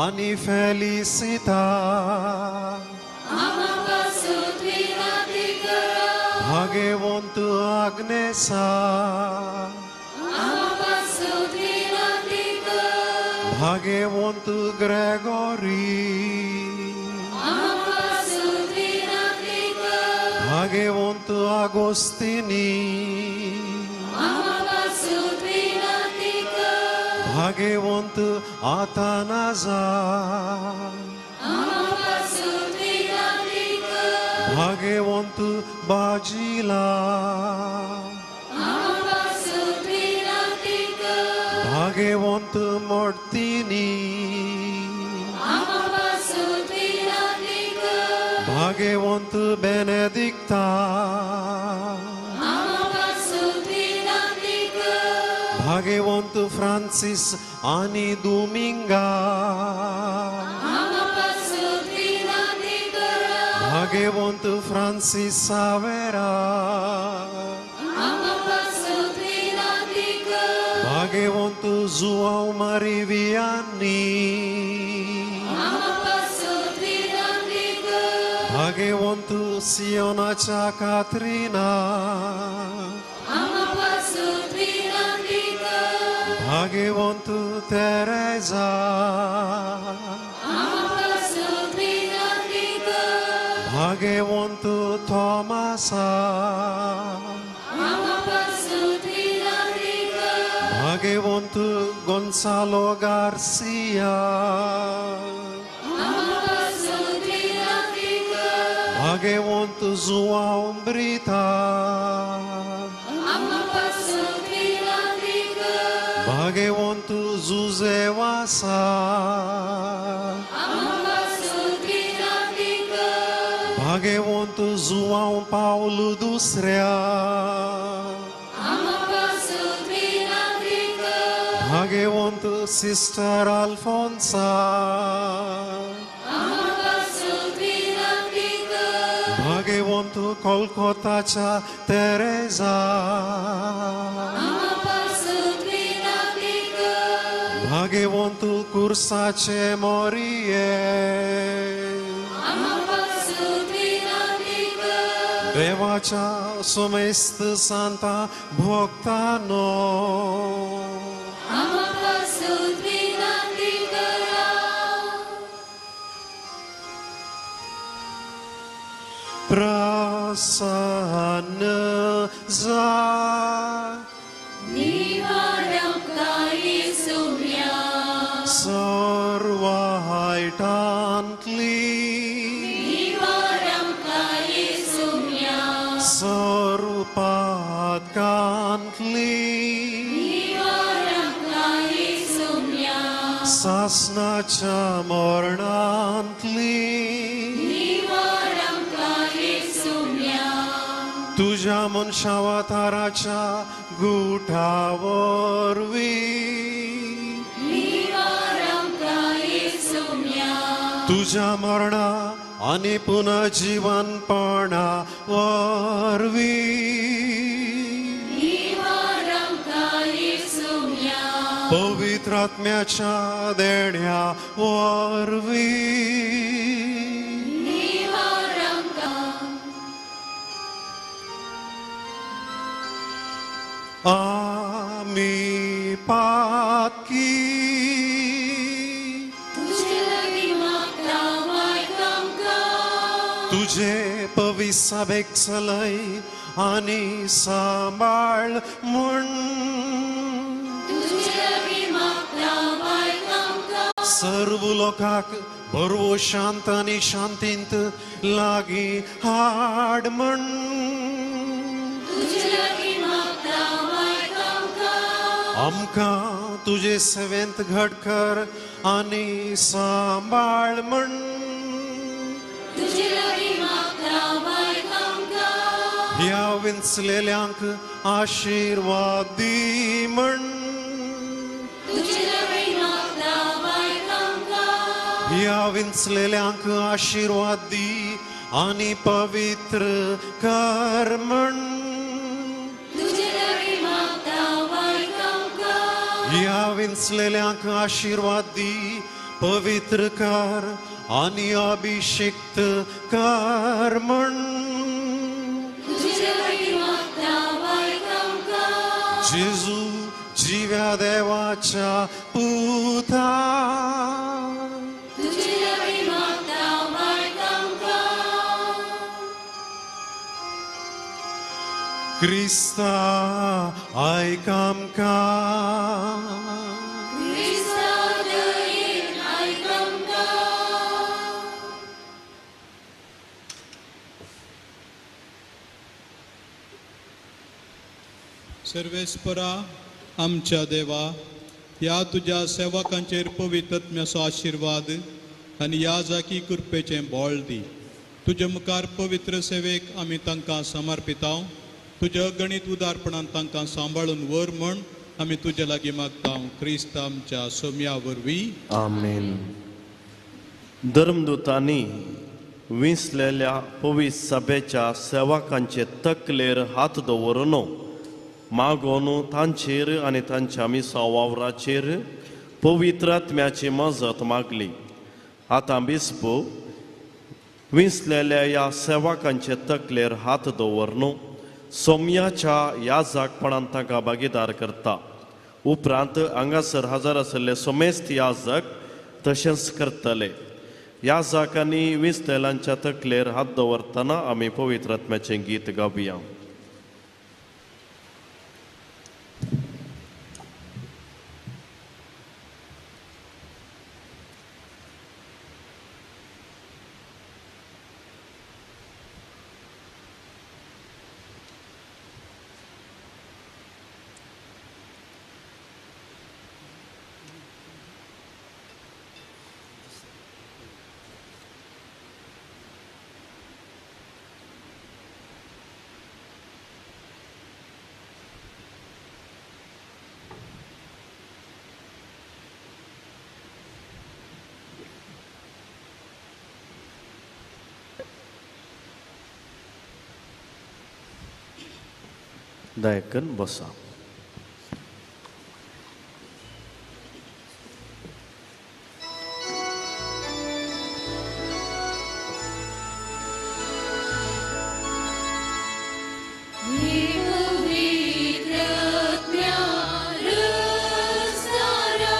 आणि felicita भाग्यवंत आग्नेसा भाग्यवंत ग्रेगोरी भाग्यवंत आगोस्तिनी भाग्यवंत आतानाजा भाग्यवंत बाजीला भाग्यवंत मोर्तिनी भाग्यवंत बेनेडिक्ता भाग्यवंत फ्रांसिस आणि दुमिंगा भाग्यवंत फ्रांसिस सावेरा भाग्यवंत जुआव मारी वियानी भाग्यवंत सियोनाच्या कात्रीना भाग्यवंत तेरेजा भाग्यवंत थॉमासा भाग्यवंत गोन्सालो गार्सिया भाग्यवंत जुआव ब्रिता भाग्यवंत जुजेवासा भाग्यवंत जुआव पावलो दुसऱ्या भाग्यवंत सिस्टर अल्फोन्सा भाग्यवंत कोलकाताच्या तेरेजा भाग्यवंत कुर्साचे मोरिये देवाच्या समस्त सांता भक्तांनो सूत विनंती करा. प्रसन्न जा निवारक काही सुम्या सर्व वाईटांतली निवारक काही सुम्या सर्व पातकांतली निवारक काही सुम्या सासनाच्या मरणांतली निवारक काही सुम्या तुझ्या मनशावताराच्या गुठावरवी निवारक काही सुम्या तुझ्या मरणा आणि पुनर्जीवनपणावरवी निवारक काही सुम्या पवित्र आत्म्याच्या देण्यावरवी निवारक आम्ही पातकी तुझे लगी मागता मायकांका तुझे पविसभेक सलय आणि सांभाळ म्हण तुझे लगी मागता मायकांका सर्व लोकांक बरो शांत आणि शांतींत लागी हाड म्हण तुझे लगी मागता मायकांका आमकां तुझे सेवेंत घट कर आणि सांभाळ म्हण तुझे लगी मागता मायकांका ह्या विंचलेल्यांक आशीर्वाद दी म्हण तुझे लगी मागता मायकांका ह्या विंचलेल्यांक आशीर्वाद दी आणि पवित्र कर म्हण तुझे लगी मागता मायकांका ह्या विंचलेल्यांक आशीर्वाद दी पवित्र कर आणि अभिषेक्त कर म्हण तुझे लगी मागता मायकांका जेजू जिव्या देवाच्या पुता तुझे लगी मागता मायकांका क्रिस्ता आयक आमकां क्रिस्ता दयेन आयकांका सर्वेस्परा आमच्या देवा ह्या तुझ्या सेवकांचेर पवित्रत्म्याचो आशीर्वाद आनी ह्या जाकी कृपेचें बोळ दी तुजे मुखार पवित्र सेवेक आमी तांकां समर्पितांव तुज्या गणित उदारपणान तांकां सांबाळून व्हर म्हण आमी तुजे लागीं मागतांव क्रिस्त आमच्या सोम्या वरवीं आमेन. धर्मदूतांनी विंचलेल्या पवित्र सभेच्या सेवकांचे तकलेर हात दवरून मागोन तांचेर आनी तांच्या मिसा वावराचेर पवित्र आत्म्याची मजत मागली. आतां बिस्पो विंचलेल्या ह्या सेवकांचे तकलेर हात दवरून सोम्याच्या याजकपणान तांकां भागीदार करता. उपरांत हांगासर हजर आसले सोमेस्त याजक तशेंच करतले. याजकांनी विंचलेल्यांच्या तकलेर हात दवरतना आमी पवित्र आत्म्याचें गीत गावया. दयकन बसा. पवित्र आत्म्या रस्तारा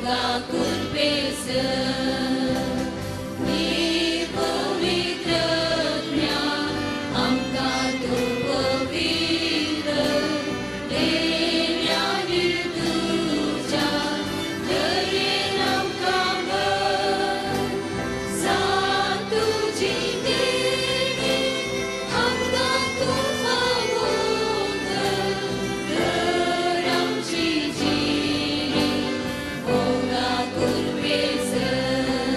भोगा कुर्बेस Voga curvese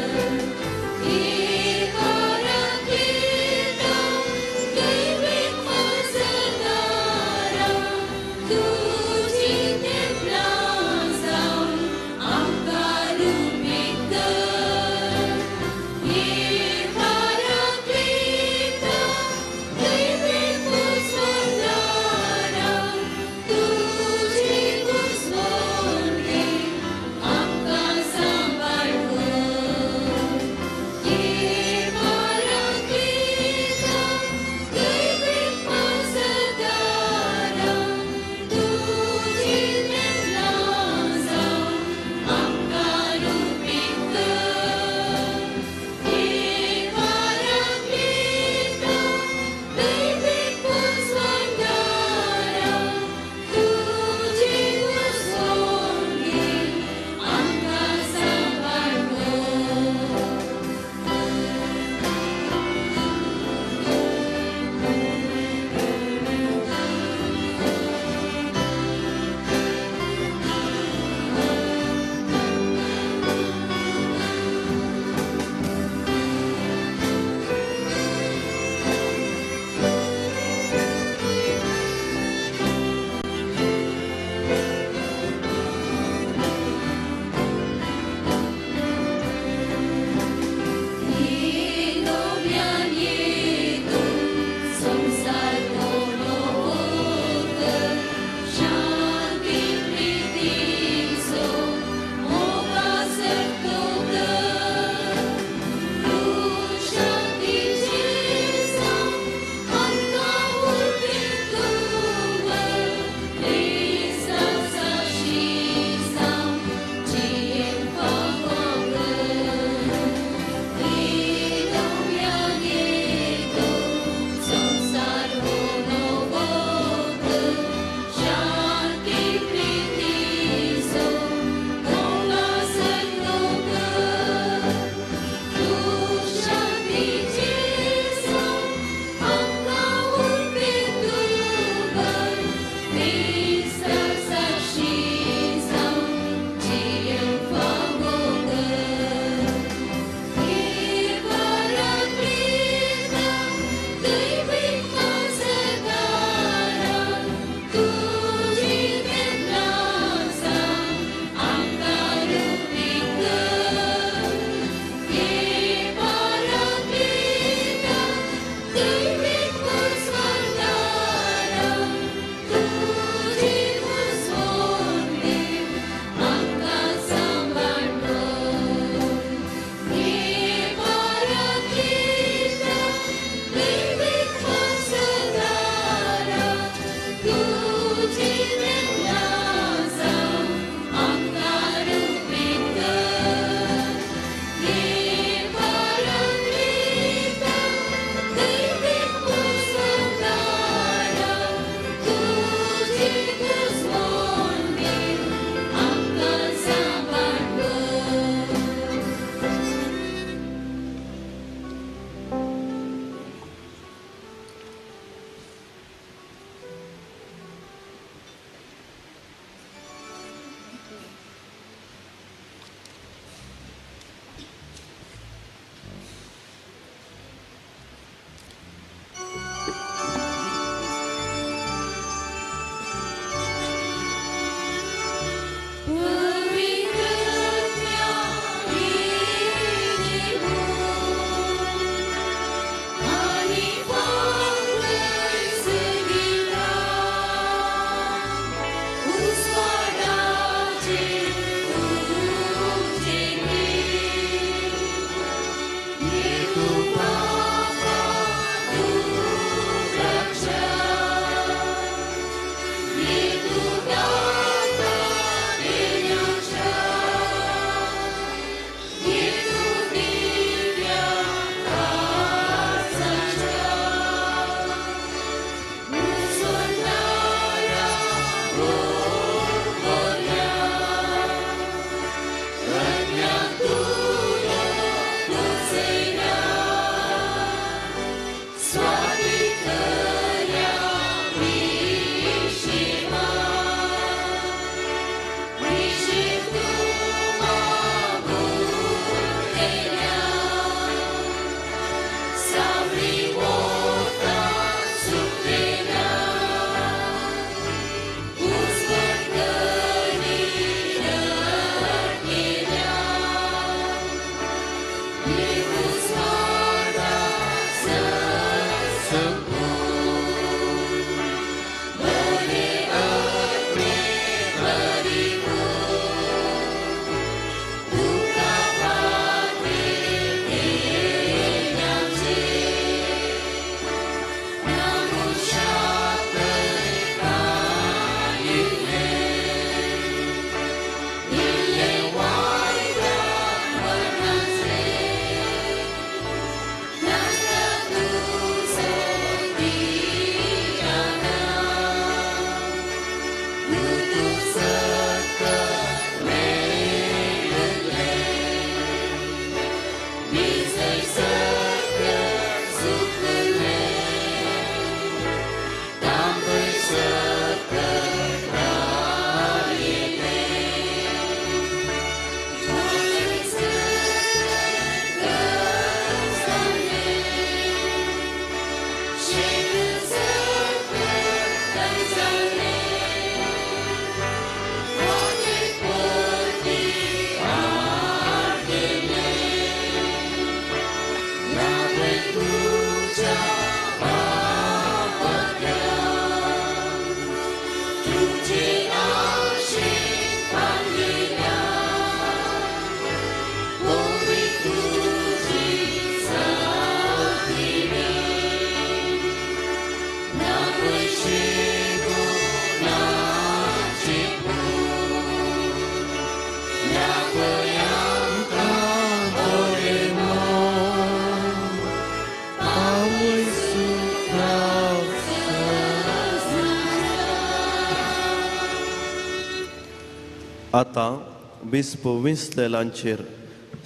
आतां बिस्प विंस्लेलांचेर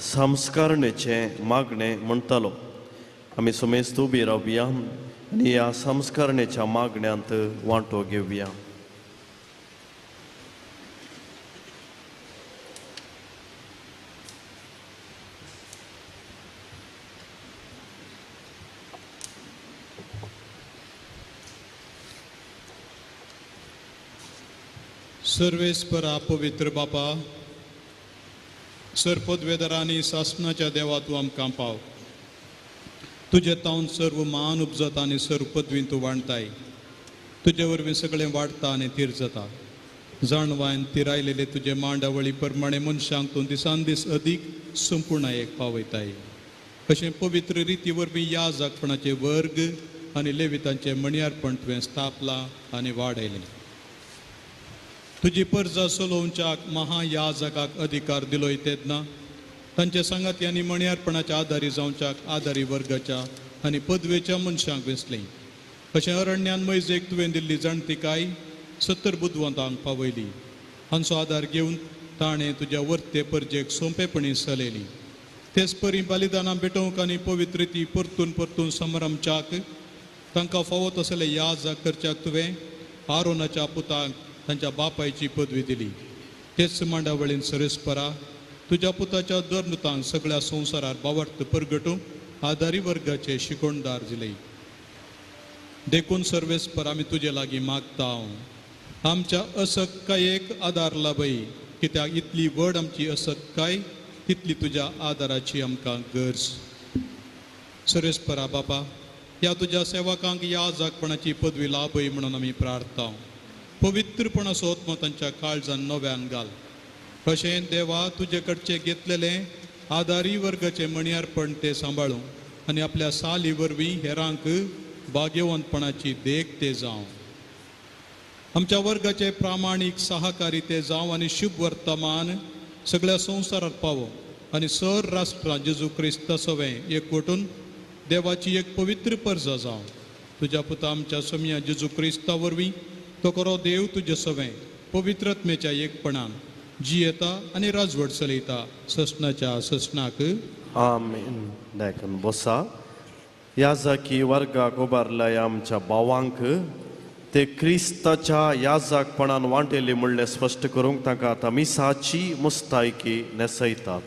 संस्कारणेचे मागणें म्हणटालो. आमी सुमेस्त उबी रावया आनी ह्या संस्कारणेच्या मागण्यांत वांटो घेवया. सर्वेस्परा पवित्र बापा, सरपदवेदारांनी शासनाच्या देवा तूं आमकां पाव. तुजे तावन सर्व मान उपजता आनी सर्व पदवी तूं वाणताय. तुजे वरवीं सगळें वाडटा आनी थीर जाता. जाणवान तिरायलेले तुजे मांडावळी प्रमाणे मनशांक तूं दिसान दीस अदीक संपूर्णायेक पावयताय. अशें पवित्र रिती वरवीं याजकपणाचे वर्ग आनी लेवितांचे मणियारपण तुवें स्थापलां आनी वाडयलें. तुजी परजा चलोवच्याक महायाजकाक अधिकार दिलोय तेन्ना तांच्या संगात्यांनी मणियारपणाच्या आदारी जावच्याक आदारी वर्गाच्या आनी पदवेच्या मनशांक वेंचलीं. अशें अरण्यान मैजेक तुवें दिल्ली जाणतिकाय 70 बुदवंतांक पावयली. हांचो आदार घेवन ताणें तुज्या वर्ते परजेक सोंपेपणी चलयली. तेच परी बलिदानां भेटोवंक आनी पवित्र ती परतून परतून समरमच्याक तांकां फावो तसले याजक करच्याक तुवें आरोनाच्या पुताक तांच्या बापायची पदवी दिली. तेच मांडावळीन सरस्परा तुज्या पुताच्या दरनुतांक सगळ्या संवसारार बावर्त परगटूंक आदारी वर्गाचे शिकोणदार दिले. देखून सर्वेस्पर आमी तुजे लागीं मागता. आमच्या असक्कायेक आदार लाभय, कित्याक इतली व्हड आमची असक्काय तितली तुज्या आदाराची आमकां गरज. सर्वेस्परा बापा, ह्या तुज्या सेवकांक याजकपणाची पदवी लाभय म्हणून आमी प्रार्थना. पवित्रपणाचो आत्मो तांच्या काळजान नव्यान घाल. अशें देवा तुजे कडचे घेतलेले आदारी वर्गाचे मणियारपण ते सांबाळूं आनी आपल्या साली वरवीं हेरांक भाग्यवंतपणाची देख ते जावं. आमच्या वर्गाचे प्रामाणीक सहकारी ते जावं आनी शुभ वर्तमान सगळ्या संवसारात पावो आनी सर राष्ट्रां जेजू क्रिस्त सवें एकवटून देवाची एक पवित्र परजा जावं. तुज्या पुता आमच्या समिया जेजू क्रिस्ता वरवीं तो करो देव तुजे सवें पवित्रत्मेच्या एकपणान जियेता आनी राजवट चलयता ससनाच्या ससनाक. आमेन. देखून बसा. याजकी वर्गाक उबारल्या आमच्या भावांक ते क्रिस्ताच्या याजकपणान वांटेली म्हणलें स्पश्ट करूंक तांकां आतां मिसाची मुस्तायकी नेसयतात.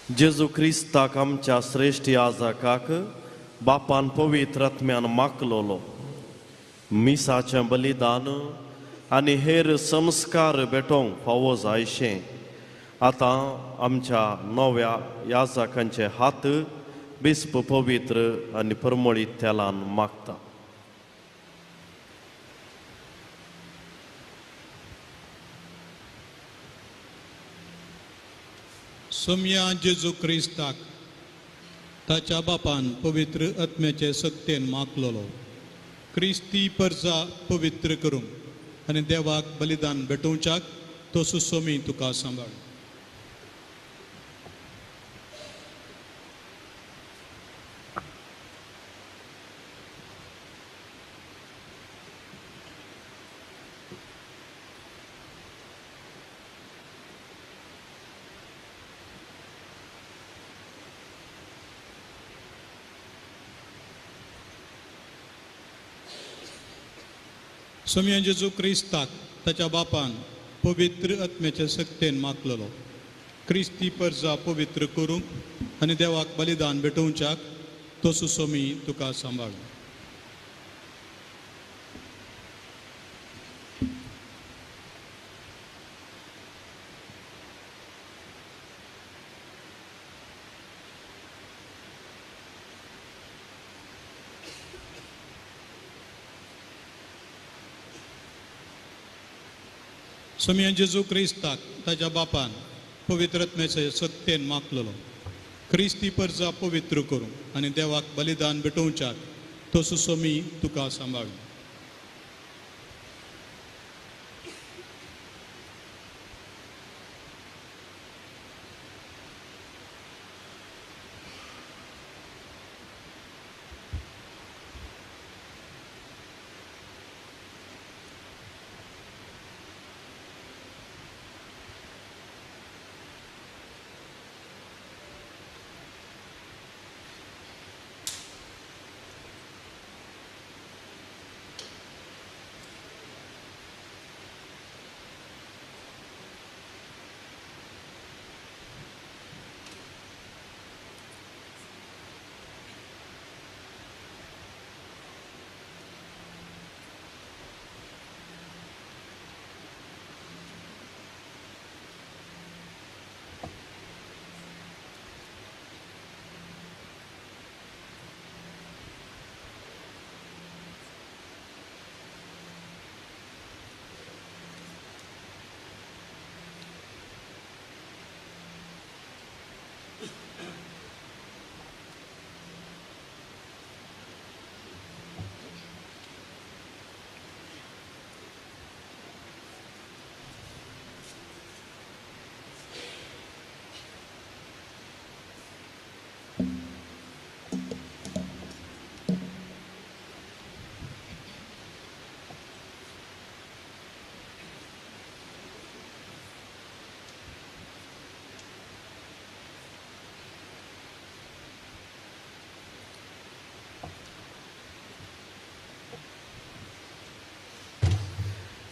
जेजू क्रिस्ताक आमच्या श्रेष्ठ याजकाक बापान पवित्र आत्म्यान मागलोलो. मिसाचें बलिदान आनी हेर संस्कार भेटोवंक फावो जायशें आतां आमच्या नव्या याजकांचे हात बिस्प पवित्र आनी परमळीत तेलान मागता. सौम्या जेजू क्रिस्ताक ताच्या बापान पवित्र आत्म्याचे सक्तेन मागलोलो. क्रिस्ती परजा पवित्र करूंक आनी देवाक बलिदान भेटोवच्याक तो सुसोमी तुका सांबाळ. सौम्या जेजू क्रिस्ताक ताच्या बापान पवित्र आत्म्याच्या सक्तेन मागलेलो क्रिस्ती परजा पवित्र करूंक आनी देवाक बलिदान भेटोवच्याक तसो सोमी तुका सांबाळ. सोमिया जेजू क्रिस्ताक ताच्या बापान पवित्र आत्म्याच्या सक्तेन मागलेलो क्रिस्ती परजा पवित्र करूंक आनी देवाक बलिदान भेटोवच्याक तसो सोमी तुका सांबाळ.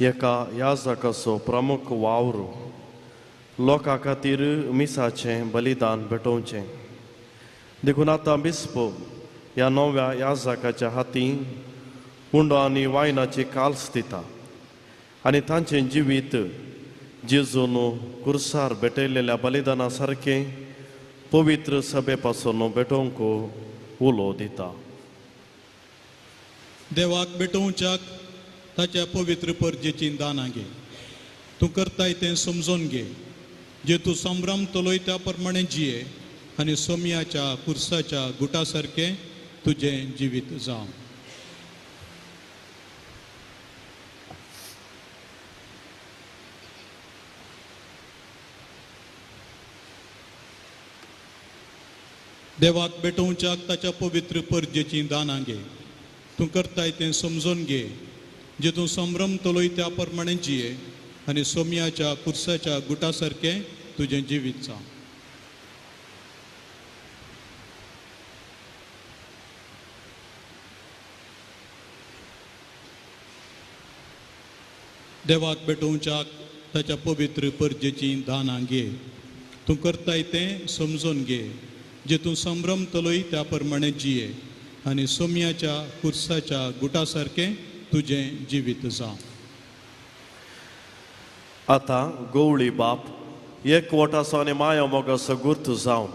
एका याजकाचो प्रमुख वावर लोकां खातीर मिसाचें बलिदान भेटोवचें. देखून आतां बिस्प ह्या नव्या याजकाच्या हातीं उंडो आनी वायनाची काल्स दिता आनी तांचें जिवीत जेजून कुर्सार भेटयलेल्या बलिदाना सारकें पवित्र सभे पासून भेटोवंक उलो दिता. देवाक भेटोवच्याक ताच्या पवित्र परजेची दानां घे. तूं करताय तें समजून घे. जे तूं संभ्रम तोलोय त्या प्रमाणे जिये आनी सोमियाच्या कुर्साच्या गुटा सारकें तुजें जिवीत जावं. देवाक भेटोवच्याक ताच्या पवित्र परजेची दानां घे. तूं करताय तें समजून घे. जे तूं संभ्रम तोलोय त्या प्रमाणे जिये आनी सोमियाच्या कुर्साच्या गुटा सारकें तुजें जिवीत जावं. देवाक भेटोवच्याक ताच्या पवित्र परजेची दानां घे. तूं करताय तें समजून घे. जे तूं संभ्रम तोलोय त्या प्रमाणे जिये आनी सोमियाच्या कुर्साच्या गुटा सारकें तुजें जिवीत जावं. आतां गवळी बाप एकवटाचो आनी माया मोगाचो गुर्त जावन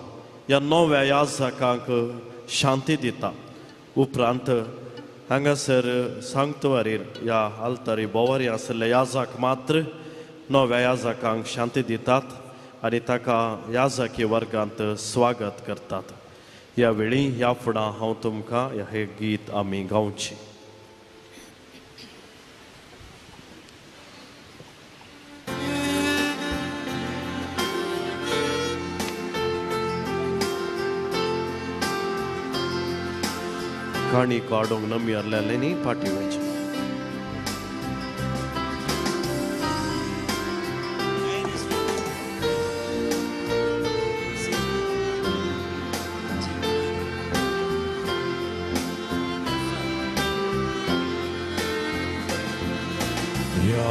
ह्या नव्या याजकांक शांती दिता. उपरांत हांगासर सांक्तवारीर ह्या आल्तारी बोवारी आशिल्ले याजक मात्र नव्या याजकांक शांती दितात आनी ताका याजकी वर्गांत स्वागत करतात. ह्या वेळी ह्या फुडां हांव तुमकां हे गीत आमी गावचें. काणी काडूंक नमी आसलेल्यांनी फाटी वयचें. ह्या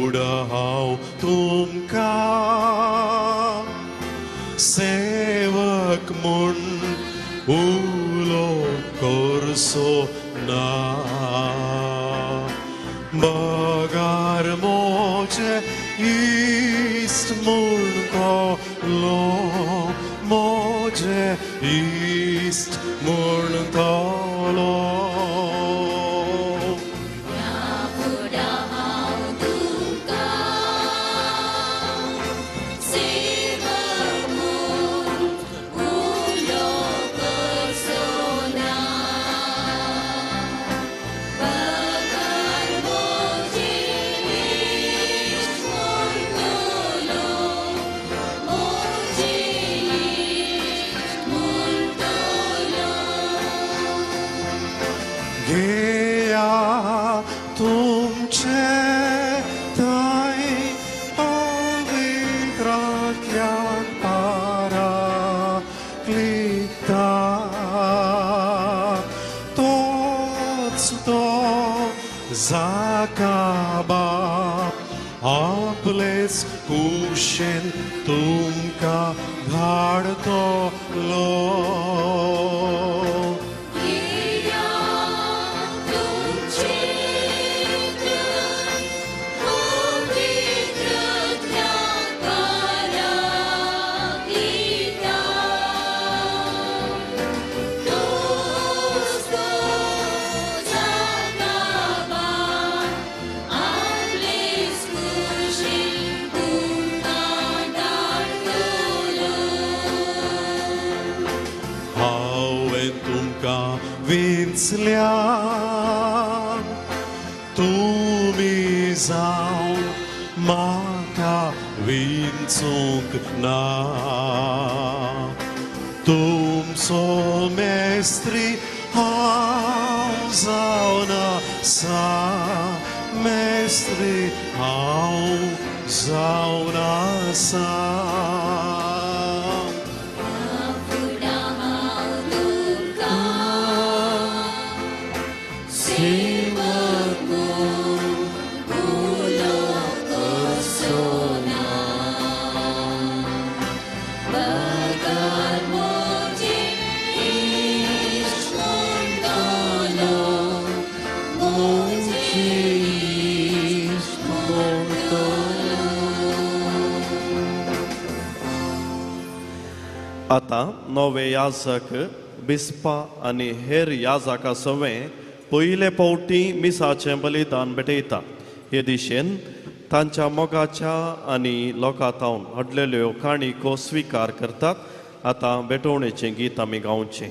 फुडा हांव तुमकां सेवक म्हूण उलो करचो ना बगार मोचे इश्ट म्हूण कोलो मोचे इश्ट म्हूण कोलो Zakaba आपलेच कुशेन तुमकां धाडटलो विंचल्यान तुमी जावन म्हाका विंचूंक ना तुमचो मेस्त्री हांव जावन आसा मेस्त्री हांव जावन आसा आतां नवे याजक बिस्पा आनी हेर याजका सवें पयले पावटी मिसाचें बलिदान भेटयता हे दिशेन तांच्या मोगाच्या आनी लोकांतावन हाडलेल्यो काणीको स्विकार करतात आतां भेटोवणेचें गीत आमी गावचें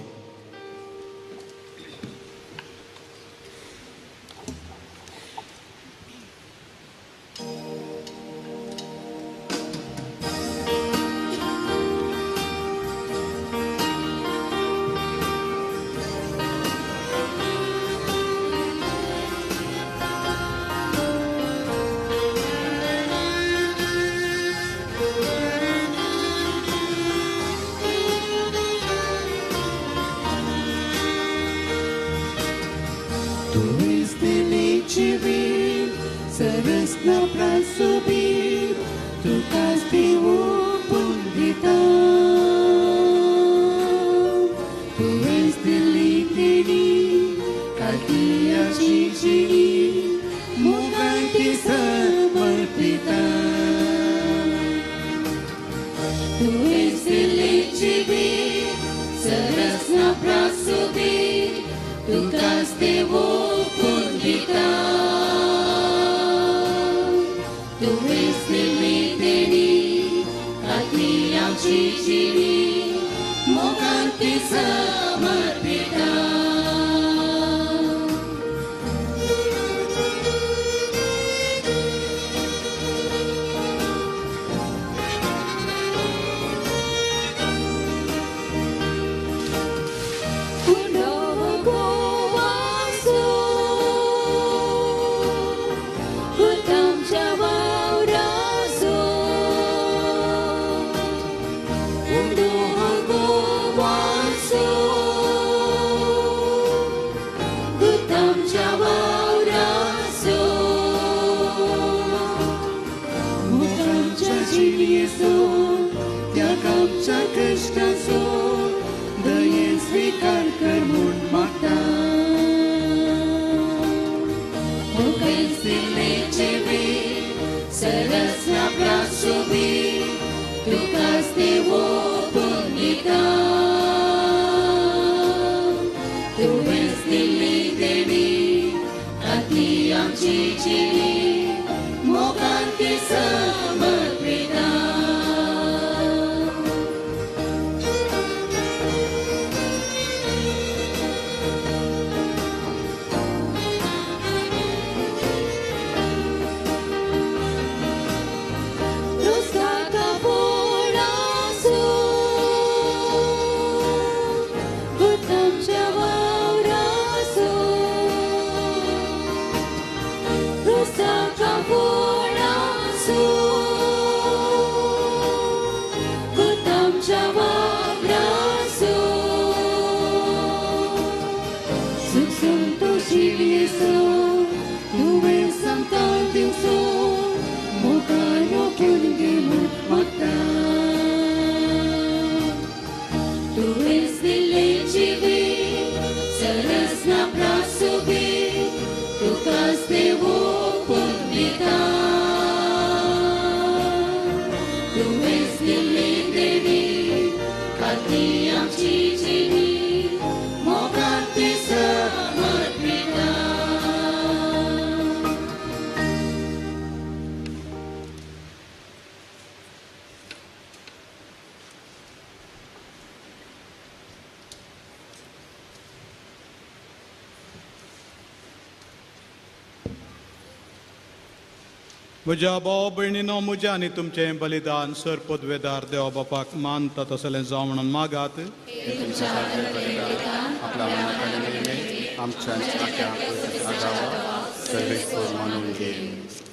येसो त्याग आमच्या कश्टाचो दये स्वीकार कर म्हूण मागता जिवे सरस नाप्रासोबी तुकाच देवो पुनिता तुवेंच दिल्ली देणी आती आमची जिवी मोगान ती समर्पिता म्हज्या भाव भयणीनो म्हजें आनी तुमचें बलिदान सर पदवेदार देवा बापाक मानता तसलें जावं म्हणून मागात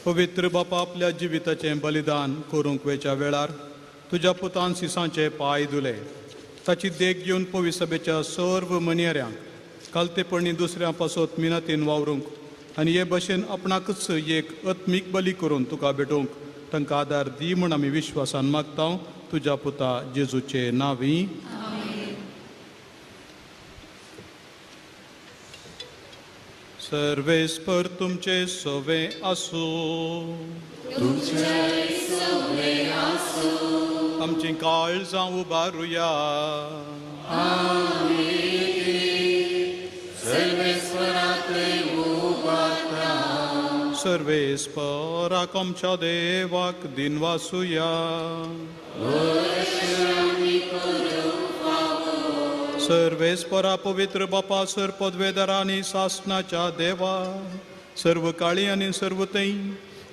पवित्र बापा आपल्या जिविताचें बलिदान करूंक वेच्या वेळार तुज्या पुतान सिसांचे पांय धुले ताची देख घेवन पवित्र सभेच्या सर्व मनियऱ्यांक कालतेपणी दुसऱ्यां पासत मिनतीन वावरूंक आनी हे भशेन आपणाकच एक आत्मीक बली करून तुका भेटोवंक तांकां आदार दी म्हूण आमी विश्वासान मागता तुज्या पुता जेजूचे नांवी सर्वेस्पर तुमचे सोवे आसूं आमची काळजां उबारुया सर्वेस्पराक आमच्या देवाक दिनवासुया सर्वेस्परा पवित्र बापा सर पदवेदारांनी सासणाच्या देवा सर्व काळी आनी सर्व तै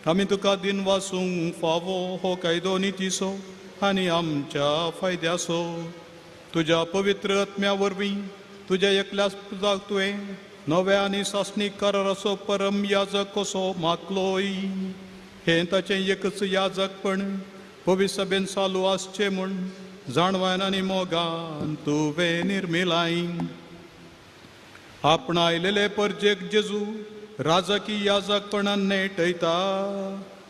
आमी तुका दिनवासूंक फावो हो कायदो नितीसो आनी आमच्या फायद्याचो तुज्या पवित्र आत्म्या वरवीं तुज्या एकल्याच पुताक तुवें नव्या आनी सासणीक कराराचो परम याजक कसो मातलोय हें ताचें एकच याजकपण पवित्र सभेन चालू आसचें म्हूण जाणवान आनी मोगान तुवें निर्मिलाय आपणायलेले परजेक जेजू राजकी याजकपणान नेटयता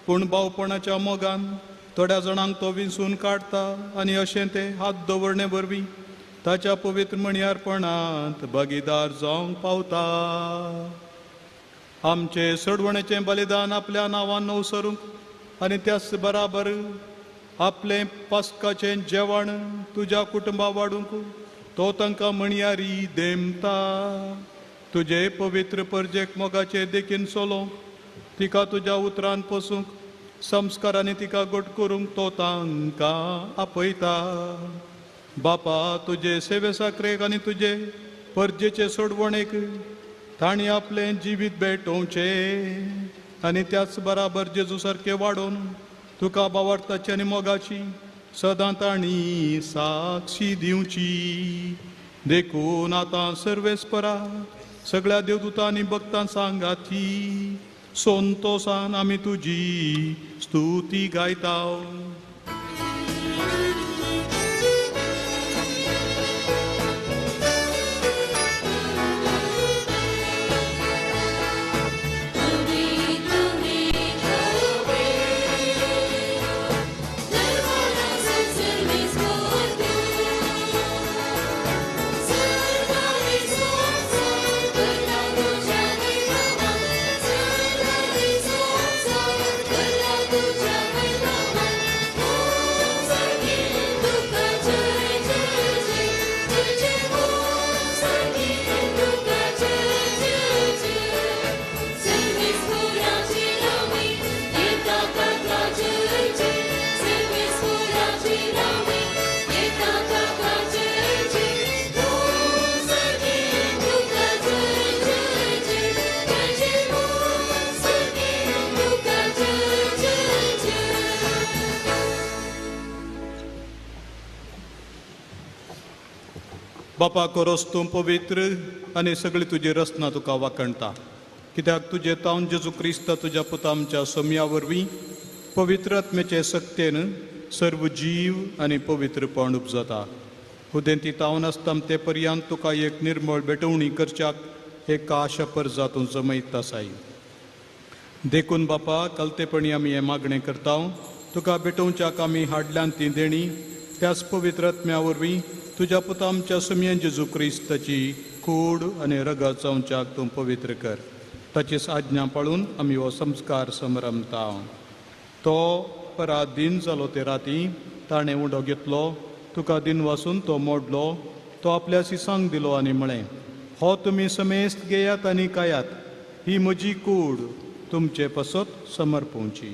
पूण भावपणाच्या मोगान थोड्या जाणांक तो विंचून काडटा आनी अशें ते हात दवरणे वरवीं ताच्या पवित्र मणियारपणांत भागीदार जावंक पावता आमचे सडवणेचें बलिदान आपल्या नांवान नवसरूंक आनी त्याच बराबर आपलें पास्काचें जेवण तुज्या कुटुंबा वाडूंक तो तांकां मणियारी देमता तुजे पवित्र परजेक मोगाचे देखीन चलोवंक तिका तुज्या उतरान पसूंक संस्कारांनी तिका घट करूंक तो तांकां आपयता बापा तुजे सेवे साकरेक आनी तुजे परजेचे सोडवणेक तांणी आपलें जिवीत भेटोवचें आनी त्याच बराबर जेजू सारकें वाडोवन तुका बावार्थाची आनी मोगाची सदां तांणी साक्षी दिवची देखून आतां सर्वेस्परा सगळ्या देवदूतां आनी भक्तां सांगाती संतोषान आमी तुजी स्तुती गायता Amen. बापा करोस तूं पवित्र आनी सगळी तुजी रचना तुका वाकणटा, कित्याक तुजे तावन जेजू क्रिस्त तुज्या पुता आमच्या सोम्या वरवीं पवित्र आत्म्याचे सक्तेन सर्व जीव आनी पवित्रपण उपजता. उदेंती तावन आसता ते पर्यंत तुका एक निर्मळ बेटवणी करच्याक एक आशा परजा तूं जमयत आसाय. देखून बापा कलतेपणी आमी हें मागणें करता, तुका बेटोवच्याक आमी हाडल्यान ती देणी त्याच पवित्र आत्म्या वरवीं तुज्या पुता आमच्या सुमयेन जेजू क्रिस्ताची कूड आनी रगत जावच्याक तूं पवित्र कर. ताचीच आज्ञा पाळून आमी हो संस्कार समरमता. तो पराधीन जालो ते राती ताणें उंडो घेतलो, तुका दिन वासून तो मोडलो, तो आपल्या सिसांक दिलो आनी म्हळें, हो तुमी समेस्त घेयात आनी खायात, ही म्हजी कूड तुमचे पसत समर्पोवची.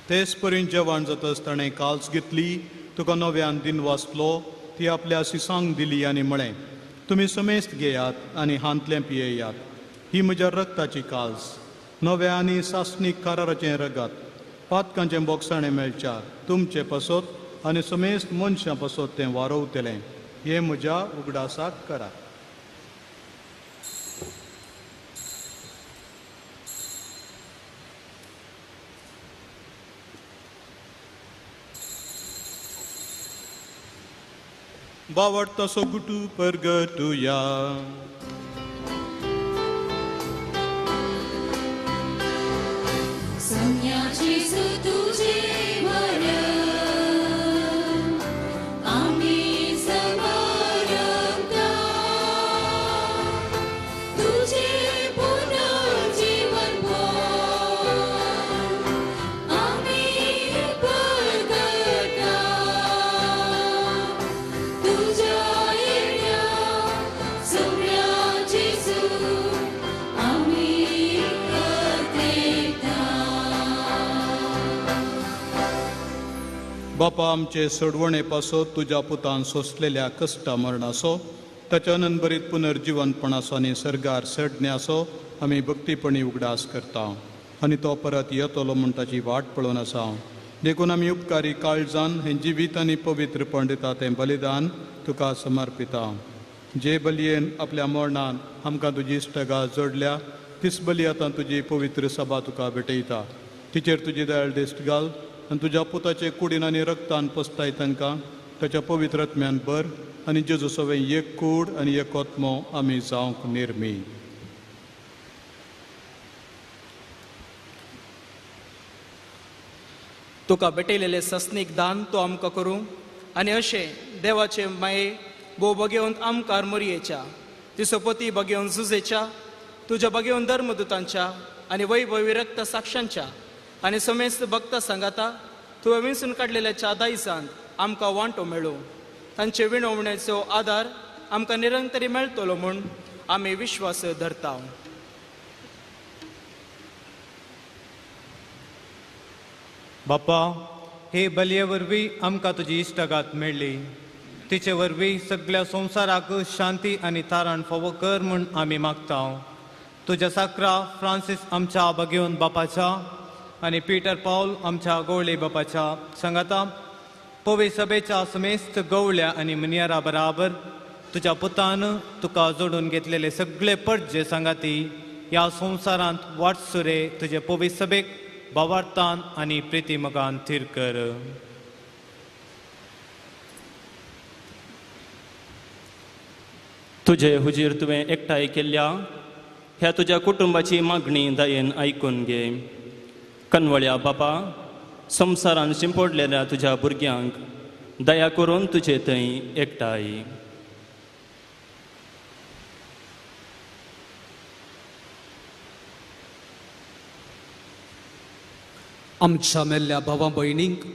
तेच परीन जेवण जातच ताणें काल्स घेतली, तुका नव्यान दिन वाचलो, ती आपल्या सिसांक दिली आनी म्हळें, तुमी समेस्त घेयात आनी हांतलें पियेयात, ही म्हज्या रक्ताची काल्स, नव्या आनी सासणीक काराराचें रगत, पातकांचें बोगसाणें मेळच्या तुमचे पसत आनी समेस्त मनशां पसत तें वारोवतलें. हें म्हज्या उगडासाक करा. बावडता सो गुटू परगटुया. सोम्याची तुझे मरण आम्ही समरता, तुझे पुनर्जीवन आम्ही परगटा, तुझ्या येण्या सोम्याची आम्ही बापा आमचे सोडवणे पासो तुज्या पुतान सोंसलेल्या कश्टा मरणासो, ताच्या अनंतरीत पुनर्जीवनपणासो आनी सर्गार चडण्यासो आमी भक्तीपणी उगडास करता आनी तो परत येतलो म्हूण ताची वाट पळोवन आसा. देखून आमी उपकारी काळजान हें जिवीत आनी पवित्रपण दिता तें बलिदान तुका समर्पिता. जे बलयेन आपल्या मरणान आमकां तुजी इश्टगा जोडल्या, तीच बली आतां तुजी पवित्र सभा तुका भेटयता. तिचेर तुजी दयाळ दिश्ट घाल आनी तुज्या पुताचे कुडीन आनी रक्तान पसताय तांकां ताच्या पवित्र आत्म्यान बर आनी जेजू सवें एक कूड आनी एक आत्मो आमी जावंक निर्मी. तुका भेटयलेले सस्नीक दान तूं आमकां करूं आनी अशें देवाचे माये भोव बगेवन आमकां मरयेच्या, तिसोपती बगेवन झुजेच्या, तुज्या बगेवन धर्मदुतांच्या आनी वैभवी रक्त साक्षांच्या आनी समेस्त भक्त सांगाता तुवें विंचून काडलेल्या दायजांत आमकां वांटो मेळूं. तांचे विणवणेचो आदार आमकां निरंतरी मेळटलो म्हूण आमी विश्वास धरता. बापा, हे बलये वरवीं आमकां तुजी इश्टगात मेळ्ळी, तिचे वरवीं सगळ्या संवसाराक शांती आनी तारण फावो कर म्हूण आमी मागता. तुज्या साकरा फ्रांसीस आमच्या बगेवन बापाच्या आनी पिटर पावल आमच्या गवळी बापाच्या सांगाता पवी सभेच्या समेस्त गवळ्या आनी मनियारा बराबर तुज्या पुतान तुका जोडून घेतलेले सगळे पडजे सांगाती ह्या संवसारांत वाटसुरे तुजे पवी सभेक भावार्थान आनी प्रिती मोगान थीर कर. तुझे हुजीर तुवें एकठांय केल्ल्या ह्या तुज्या कुटुंबाची मागणी दयेन आयकून घे. कनवळ्या बापा, संवसारान शिंपडलेल्या तुज्या भुरग्यांक दया करून तुजे थंय एकठांय. आमच्या मेल्ल्या भावा भयणींक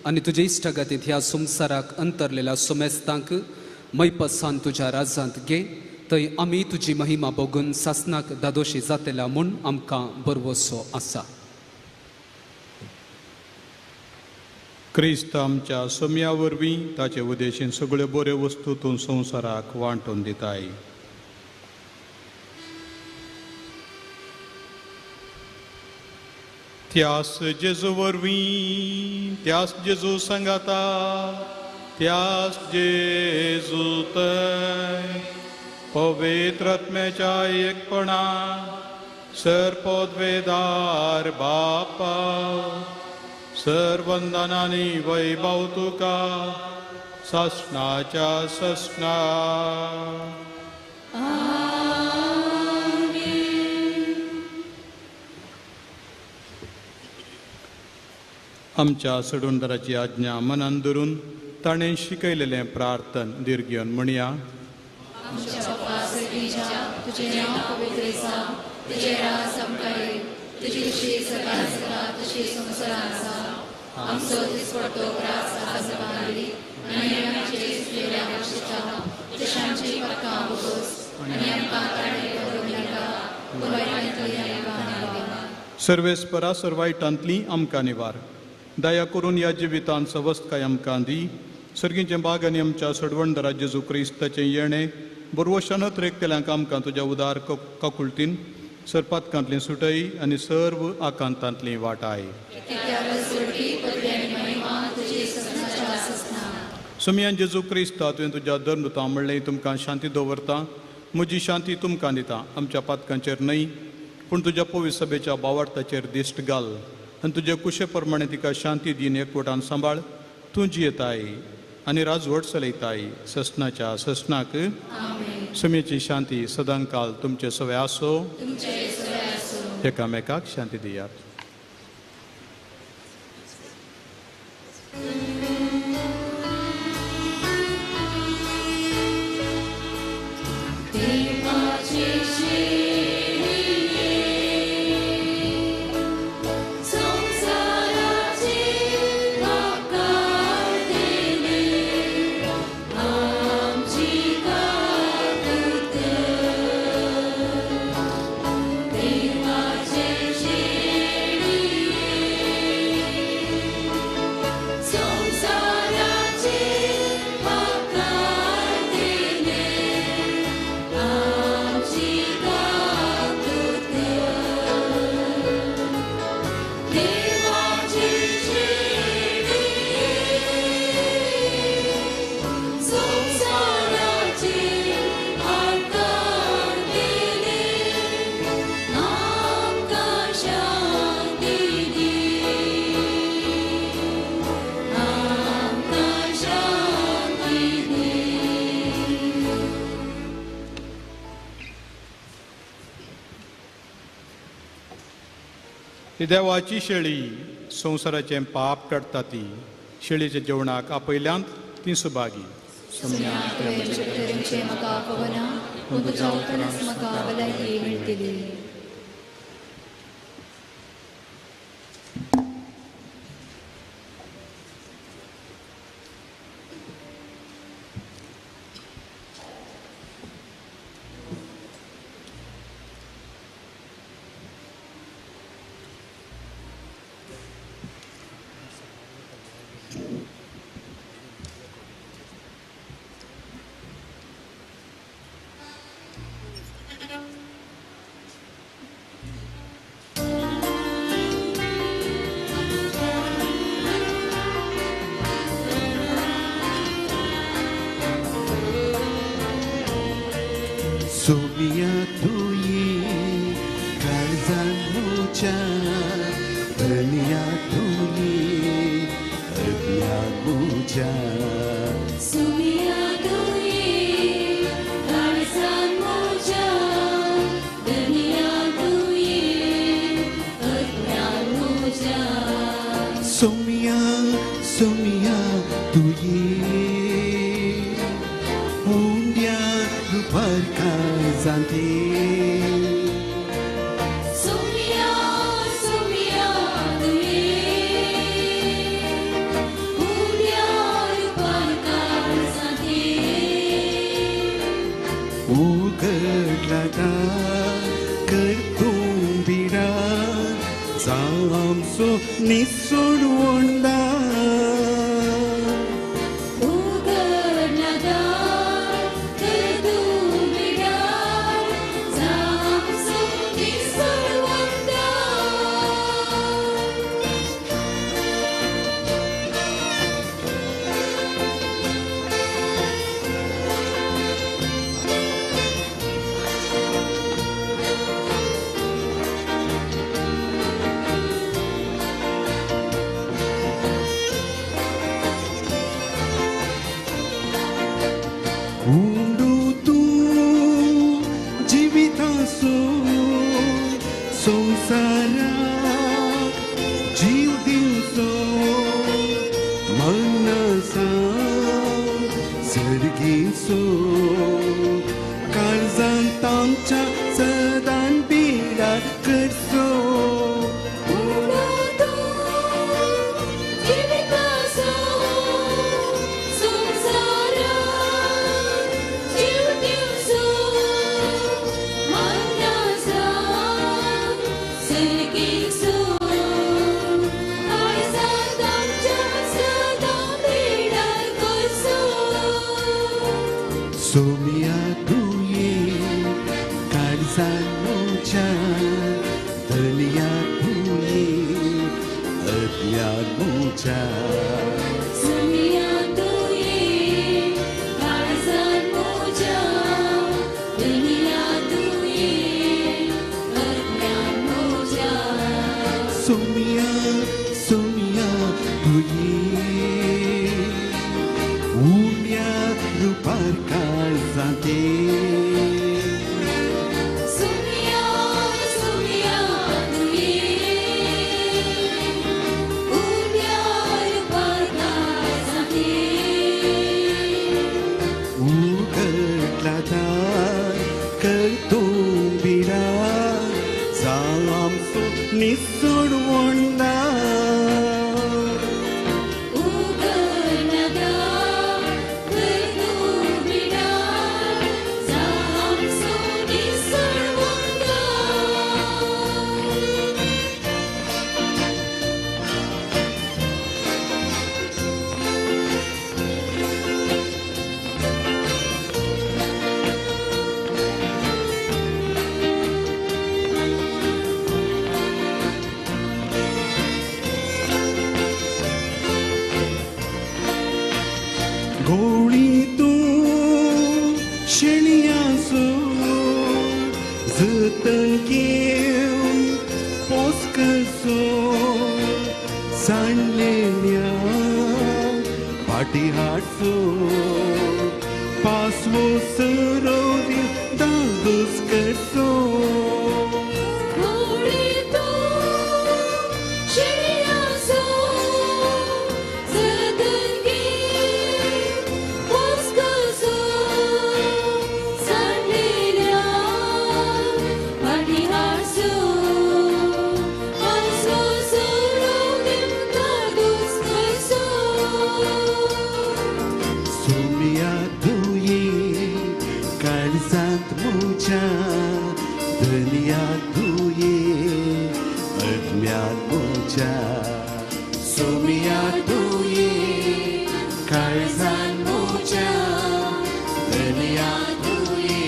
आनी तुजे इश्टगतींत ह्या संवसाराक अंतरलेल्या सोमेस्तांक मैपसान तुज्या राजांत घे, थंय आमी तुजी महिमा बघून सासनाक दादोशी जातल्या म्हूण आमकां बरवसो आसा. क्रिस्त आमच्या सोम्या वरवीं ताचे उदेशीन सगळ्यो बऱ्यो वस्तू तूं संवसाराक वांटून दिताय. त्यास जेजू वरवीं त्यास जेजू संगाता त्यास जेजू थंय पवित्र आत्म्याच्या एकपणा सर्पोद्वेदार बापा सर्वंदनांनी वैभव तुका ससनाच्या ससना आमच्या सडोंदराची आज्ञा मनान धरून ताणें शिकयलेलें प्रार्थन दिर्घेवन म्हणया. आमच्या बापा सर्गीच्या तुझे नाव पवित्र आसा तुझे राज आमकां तुजी खुशी सदां आसा तशी संवसारांत आसा आमचो दिसपडटो त्रास आज बांदली आनी आमचे दिसलेल्या आशिता तशी आमची पातकां बोगोस आनी आमकां ताणे करूं नाका पूण वायटांतली आमकां निवार. सर्वेस्परा सर्वायटांतली आमकां निवार. दया करून ह्या जिवितांत सवस्तकाय आमकां दी. सर्गीचे बाग आनी आमच्या सडवणदरा जेजू क्रिस्ताचें येणें बरवशानत रेखतल्यांक आमकां तुज्या उदार ककुळटीन सरपातकांतली सुटय आनी सर्व आकांतांतली वाटाय. समियान जेजू क्रिस्ता तुवें तुज्या धर्मदुतां म्हणलें तुमकां शांती दवरता म्हजी शांती तुमकां दिता. आमच्या पातकांचेर न्हय पूण तुज्या पवित्र सभेच्या बावार्थाचेर दिश्ट घाल आनी तुजे कुशे प्रमाणे तिका शांती दिन एकवटान सांबाळ. तूं जियेताय आनी राजवट चलयताय ससनाच्या ससनाक. समेची शांती सदांकाल तुमचे सवे आसो. एकामेकाक शांती दियात. ही देवाची शेळी संवसाराचें पाप काडटा ती. शेळीच्या जेवणाक आपयल्यांत ती सुभागी. म्हाका आपोवना पूण तुज्या उतरांत म्हाका भलायकी मेळटली. सोमिया तुई काळजान मुच्या धनिया तुई अज्ञान मुच्या. सोमिया तुई काळजान मुच्या धनिया तुई अज्ञान मुच्या. सोमिया सोमिया तुई हुंड्या रुपार काळजांते. सोमिया सोमिया तुई हुंड्या रुपार काळजांते. उगडला दार करतूं बिडा जामचो निसोडवण दार. उगडला दार करतूं बिडार जामचो निसोडवण दार. दिवसो संसाराक जीव दिवसो मनसा सर्गीसो काळजांत आमच्या सदां बिडार करचो सोमिया तुये काळजांच्या धनिया तुये अज्ञानच्या सोमिया सोमिया तुये उम्या रुपार काळजांते उगडला दार करतो बिडा जामचो निसोडवंडा गोळी तूं शेणयाचो जतन घेवन पोसकसो सांडलेल्या फाटी हाडचो पासवो सरो दागोस करचो सोमिया तुये काळजांत म्हज्या धनिया तुये अज्ञान म्हज्या सोमिया तुये काळजांत म्हज्या धनिया तुये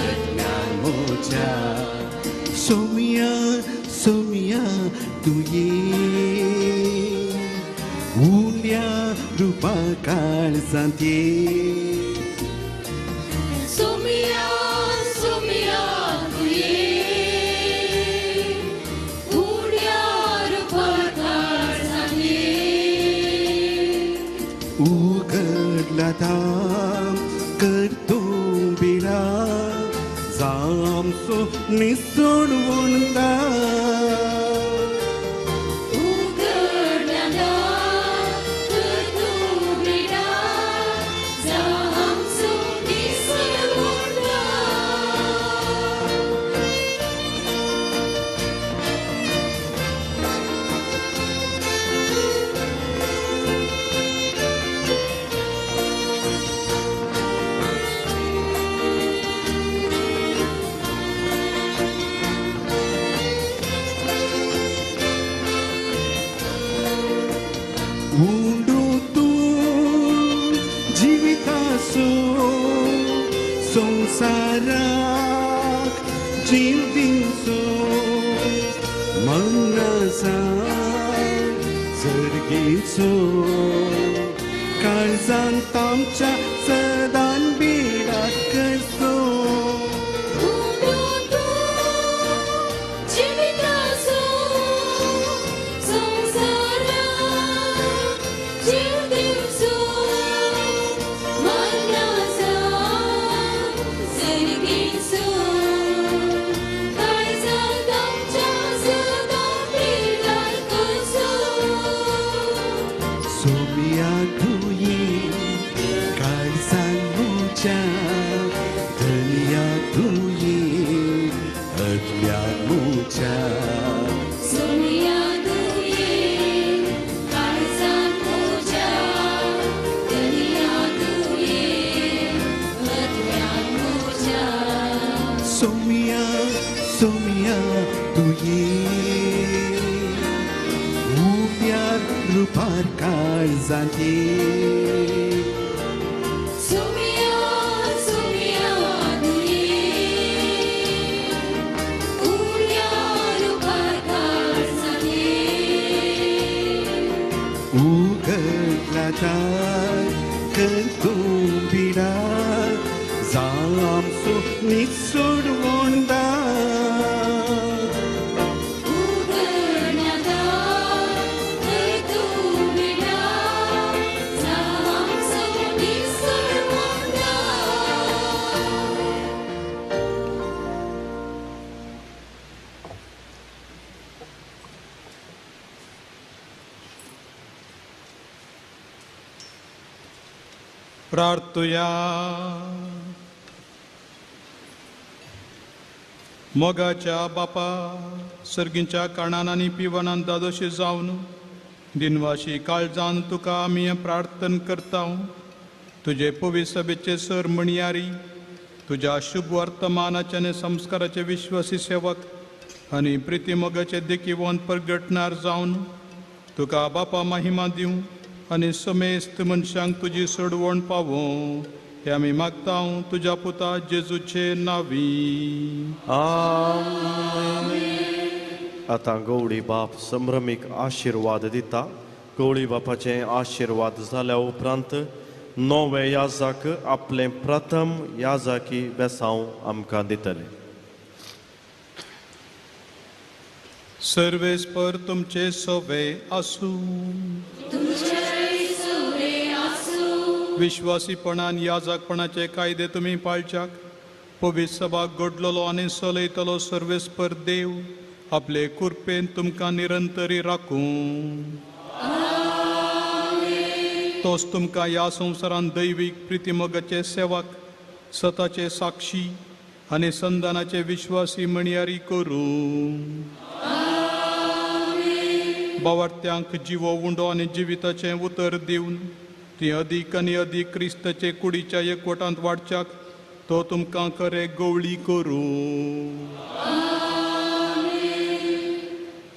अज्ञान म्हज्या सोमिया सोमिया तुये उल्या रुपा काळजांते सोमिया सोमिया तुये उड्या रुपा काळजांते उगडला दाम करतो बिडा जामचो निसोडवंडा उंडू तूं जिविताचो संसाराक जीव दिवचो मनाचा सर्गीचो काळजांत आमच्या सदां बिडार करचो Sergei तुये अज्ञान मुच्या सोनिया तुये काळजात तुझ्या दुनिया तुये अज्ञान मुच्या सोमिया सोमिया तुये उम्यार रुपार काळजांते सोमिया सोमिया तुये उर्या रुपार काळजांते उगडला दार कंतुंबिडा जामसो निसोडवोंडा प्रार्थुया मोगाच्या बापा सर्गींच्या कारणान आनी पिवनान दादोशी जावन दिनवाशी काळजान तुका आमी प्रार्थन करता तुझे पवित्र सभेचे सर म्हणयारी तुझ्या शुभ वर्तमानाचे आनी संस्काराचे विश्वासी सेवक आनी प्रिती मोगाचे देखीवन प्रगटणार जावन तुका बापा महिमा दिवं आनी समेस्त मनशांक तुजी सोडवण पावो हे आमी मागता तुझ्या पुता जेजूचे नावी आतां गवळी बाप संभ्रमीक आशिर्वाद दिता गवळी बापाचे आशिर्वाद जाल्या उपरांत नवे याजक आपले प्रथम याजकी बेसांव आमकां दितले सर्वेस्पर तुमचे सोवे आसूं विश्वासीपणान याजकपणाचे कायदे तुमी पाळच्याक पवित्र सभाक घडलोलो आनी चलयतलो सर्वेस्पर देव आपले कुरपेन तुमकां निरंतरी राखूं तोच तुमकां ह्या संवसारांत दैवीक प्रितीमोगाचे सेवक सताचे साक्षी आनी संदानाचे विश्वासी म्हणयारी करूं बावार्थ्यांक जिवो उंडो आनी जिविताचें उतर दिवन ती अदीक आनी अदीक क्रिस्ताचे कुडीच्या एकवटांत वाडच्याक तो तुमकां खरे गवळी करूं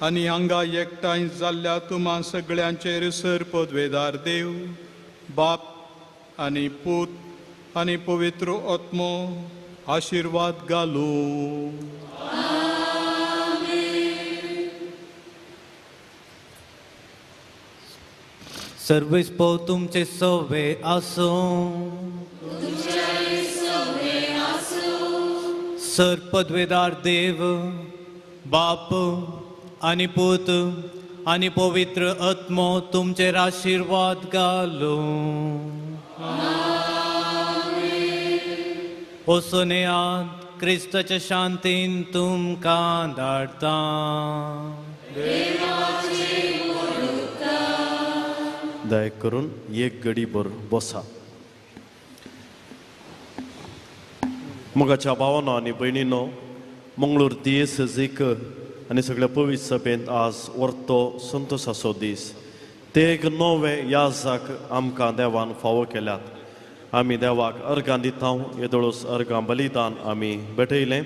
आनी हांगा एकठांय जाल्ल्या तुमां सगळ्यांचेर सर पदवेदार देव बाप आनी पूत आनी पवित्र आत्मो आशिर्वाद घालूं सर्वेस्पो तुमचे सोवे आसूं सर पदवेदार देव बाप आनी पूत आनी पवित्र आत्मो तुमचेर आशिर्वाद घालूं ओसोनेयांत क्रिस्ताच्या शांतीन तुमकां धाडटा दया करून एक घडीभर बसा मोगाच्या भावांनो आनी भयणींनो मंगळूर दिएसजीक आनी सगळ्या पवित्र सभेंत आज वर्तो संतोशाचो दीस ते एक नवे याजक आमकां देवान फावो केल्यात आमी देवाक अर्गां दिता येदोळूस अर्गां बलिदान आमी भेटयलें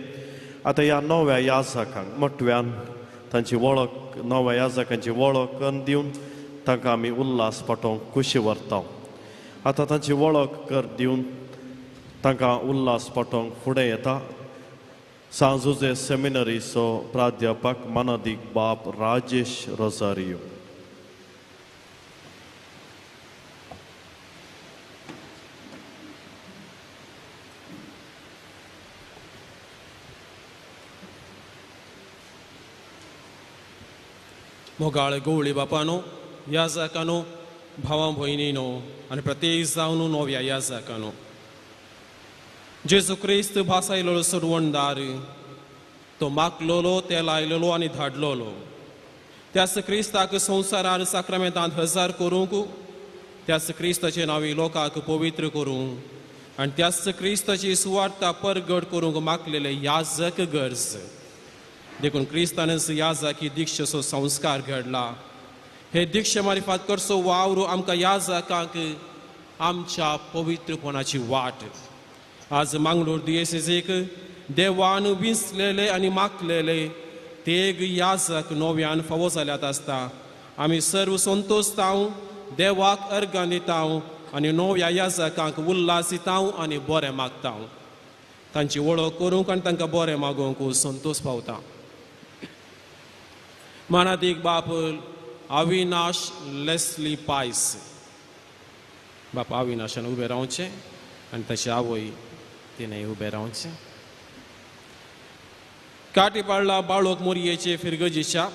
आतां ह्या नव्या याजकांक मोठव्यान तांची वळख नव्या याजकांची वळख करून दिवन तांकां आमी उल्हास पाठोवंक खुशी व्हरता आतां तांची वळख कर दिवन तांकां उल्हास पाठोवंक फुडें येता सांजुजे सेमिनरीचो प्राध्यापक मानादीक बाब राजेश रोजारियो मोगाळ गवळी बापानो याजकानो भावां भयणीनो आनी प्रत्येक जावन नव्या याजकानो जेजू क्रिस्त भासायलो सोडवणदार तो मागलोलो ते लायलेलो आनी धाडलोलो त्याच क्रिस्ताक संवसारार साक्रामेंतांत हजर करूंक त्याच क्रिस्ताचे नांवी लोकांक पवित्र करूंक आणि त्याच क्रिस्ताची सुवार्ता परगट करूंक मागलेले याजक गरज देखून क्रिस्तानच याजकी दिक्षेचो संस्कार घडला. हे दिक्षे मार्फत करचो वावरू आमकां याजकांक आमच्या पवित्रपणाची वाट. आज मंगळूर दियेसेसेक देवान विंचलेले आनी मागलेले तेग याजक नव्यान फावो जाल्यात आसता. आमी सर्व संतोषतांव, देवाक अर्गां दितांव आनी नव्या याजकांक उल्हास दितांव आनी बरें मागतांव. तांची वळख करूंक आनी तांकां बरें मागोवंक संतोष पावता. मानादीक बाप अविनाश लेस्ली पायस. बाप अविनाशान उबे रावचे आनी ताची आवय तिणेंय उबे रावचे. काटीपाडला बाळोक मोरयेचे फिरगजीच्या